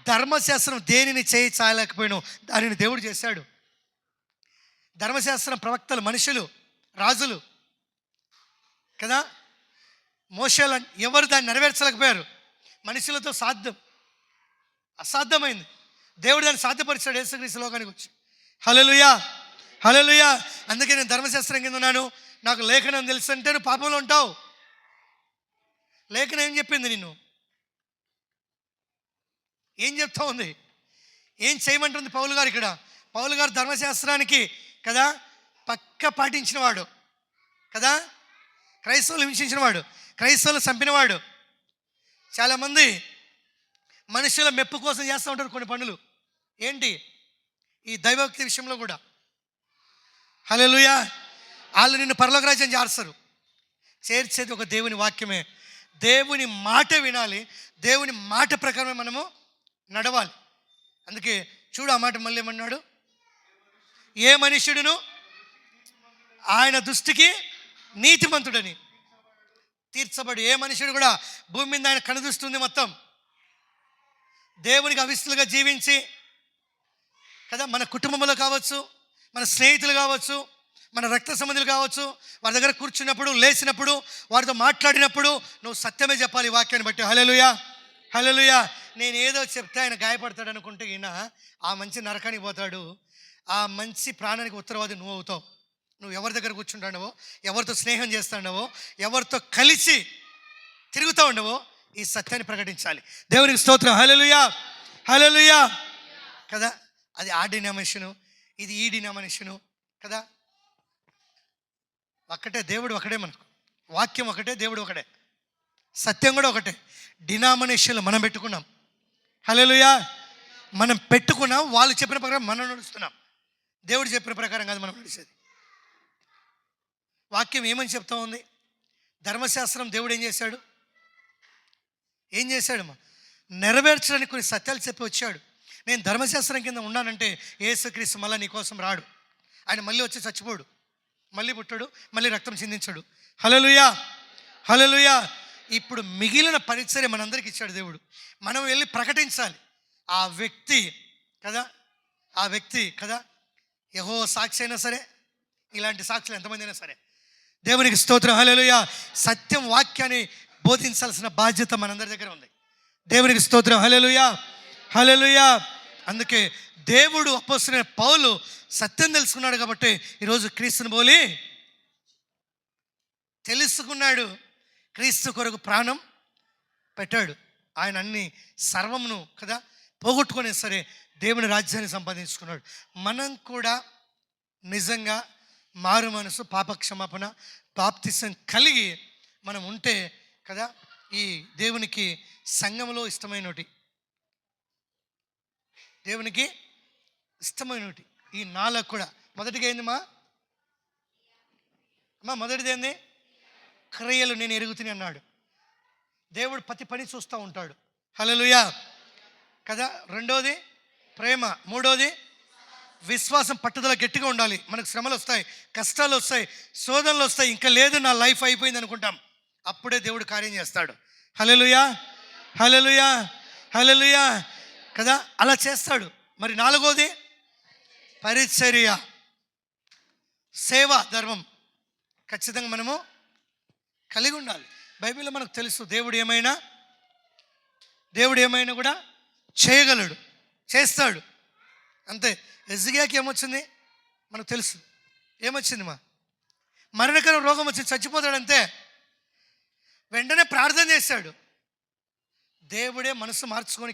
ధర్మశాస్త్రం దేనిని చేయి చాయలేకపోయినావు, దానిని దేవుడు చేశాడు. ధర్మశాస్త్రం ప్రవక్తలు, మనుషులు, రాజులు కదా, మోషేలు ఎవరు దాన్ని నెరవేర్చలేకపోయారు. మనుషులతో అసాధ్యమైంది. దేవుడు దాన్ని సాధ్యపరిచాడు యేసుక్రీస్తు లోకానికి వచ్చి. హల్లెలూయా, హల్లెలూయా. అందుకే నేను ధర్మశాస్త్రం కింద ఉన్నాను, నాకు లేఖనం తెలుసు అంటే నువ్వు పాపంలో ఉంటావు. లేఖనం ఏం చెప్పింది? నిన్ను ఏం చెప్తా ఉంది? ఏం చేయమంటుంది పౌలు గారు ఇక్కడ? పౌలు గారు ధర్మశాస్త్రానికి కదా పక్క పాటించినవాడు కదా, క్రైస్తవులు హింసించినవాడు, క్రైస్తవులు చంపినవాడు. చాలామంది మనుషుల మెప్పు కోసం చేస్తూ ఉంటారు కొన్ని పనులు. ఏంటి? ఈ దైవభక్తి విషయంలో కూడా. హల్లెలూయా. వాళ్ళు నిన్ను పరలోక రాజ్యం చేస్తారు. చేర్చేది ఒక దేవుని వాక్యమే. దేవుని మాట వినాలి, దేవుని మాట ప్రకారమే మనము నడవాలి. అందుకే చూడు ఆ మాట మళ్ళీ ఏమన్నాడు? ఏ మనుష్యుడును ఆయన దృష్టికి నీతిమంతుడని తీర్చబడి. ఏ మనుషుడు కూడా భూమి మీద ఆయన కనుదృష్టి మొత్తం దేవునికి అవిస్తులుగా జీవించి కదా, మన కుటుంబంలో కావచ్చు, మన స్నేహితులు కావచ్చు, మన రక్త సంబంధులు కావచ్చు, వారి దగ్గర కూర్చున్నప్పుడు, లేచినప్పుడు, వారితో మాట్లాడినప్పుడు నువ్వు సత్యమే చెప్పాలి ఈ వాక్యాన్ని బట్టి. హల్లెలూయా, హల్లెలూయా. నేను ఏదో చెప్తే ఆయన గాయపడతాడు అనుకుంటే ఈయన ఆ మంచి నరకానికి పోతాడు. ఆ మంచి ప్రాణానికి ఉత్తరవాది నువ్వు అవుతావు. నువ్వు ఎవరి దగ్గర కూర్చుంటాడవో, ఎవరితో స్నేహం చేస్తాడవో, ఎవరితో కలిసి తిరుగుతూ ఉండవో ఈ సత్యాన్ని ప్రకటించాలి. దేవునికి స్తోత్రం, హల్లెలూయా, హల్లెలూయా కదా. అది ఆ డినామినేషను, ఇది ఈ డినామినేషను కదా. ఒక్కటే దేవుడు, ఒకడే మనకు. వాక్యం ఒకటే, దేవుడు ఒకటే, సత్యం కూడా ఒకటే. డినామినేషన్లు మనం పెట్టుకున్నాం. హల్లెలూయా. మనం పెట్టుకున్నాం, వాళ్ళు చెప్పిన ప్రకారం మనం నడుస్తున్నాం. దేవుడు చెప్పిన ప్రకారం కాదు మనం నడిచేది. వాక్యం ఏమని చెప్తా ఉంది? ధర్మశాస్త్రం దేవుడు ఏం చేశాడు? నెరవేర్చడానికి కొన్ని సత్యాలు చెప్పి వచ్చాడు. నేను ధర్మశాస్త్రం కింద ఉన్నానంటే యేసుక్రీస్తు మళ్ళీ నీ కోసం రాడు. ఆయన మళ్ళీ వచ్చి చచ్చిపోడు, మళ్ళీ పుట్టాడు, మళ్ళీ రక్తం చిందించాడు. హల్లెలూయా, హల్లెలూయా. ఇప్పుడు మిగిలిన పరిచర్య మనందరికి ఇచ్చాడు దేవుడు. మనం వెళ్ళి ప్రకటించాలి. ఆ వ్యక్తి కదా యెహోవా సాక్షి అయినా సరే, ఇలాంటి సాక్షులు ఎంతమంది అయినా సరే, దేవునికి స్తోత్రం. హల్లెలూయా. సత్యం వాక్యాన్ని బోధించాల్సిన బాధ్యత మనందరి దగ్గర ఉంది. దేవునికి స్తోత్రం. హల్లెలూయా, హల్లెలూయా. అందుకే దేవుడు అపోస్తలుడైన పౌలు సత్యం తెలుసుకున్నాడు కాబట్టి ఈరోజు క్రీస్తుని పోలి తెలుసుకున్నాడు. క్రీస్తు కొరకు ప్రాణం పెట్టాడు. ఆయన అన్ని సర్వమును పోగొట్టుకునే సరే దేవుని రాజ్యాన్ని సంపాదించుకున్నాడు. మనం కూడా నిజంగా మారు మనసు, పాపక్షమాపణ, బాప్తిసం కలిగి మనం ఉంటే ఈ దేవునికి సంఘంలో దేవునికి ఇష్టమైనటి ఈ 4 కూడా. మొదటిగా ఏంది మొదటిది ఏంది? క్రియలు నేను ఎరుగుతుని అన్నాడు. దేవుడు ప్రతి పని చూస్తూ ఉంటాడు. హల్లెలూయా. రెండోది ప్రేమ, మూడోది విశ్వాసం, పట్టుదల గట్టిగా ఉండాలి. మనకు శ్రమలు వస్తాయి, కష్టాలు వస్తాయి, శోధనలు వస్తాయి. ఇంకా లేదు, నా లైఫ్ అయిపోయింది అనుకుంటాం. అప్పుడే దేవుడు కార్యం చేస్తాడు. హల్లెలూయా, హల్లెలూయా, హల్లెలూయా. అలా చేస్తాడు. మరి 4వది పరిచర్య, సేవ, ధర్మం ఖచ్చితంగా మనము కలిగి ఉండాలి. బైబిల్లో మనకు తెలుసు దేవుడు ఏమైనా కూడా చేయగలడు, చేస్తాడు. అంతే. ఎజ్కియాకి ఏమొచ్చింది మనకు తెలుసు. ఏమొచ్చింది? మరణకర రోగం వచ్చింది, చచ్చిపోతాడంతే. వెంటనే ప్రార్థన చేశాడు. దేవుడే మనసు మార్చుకొని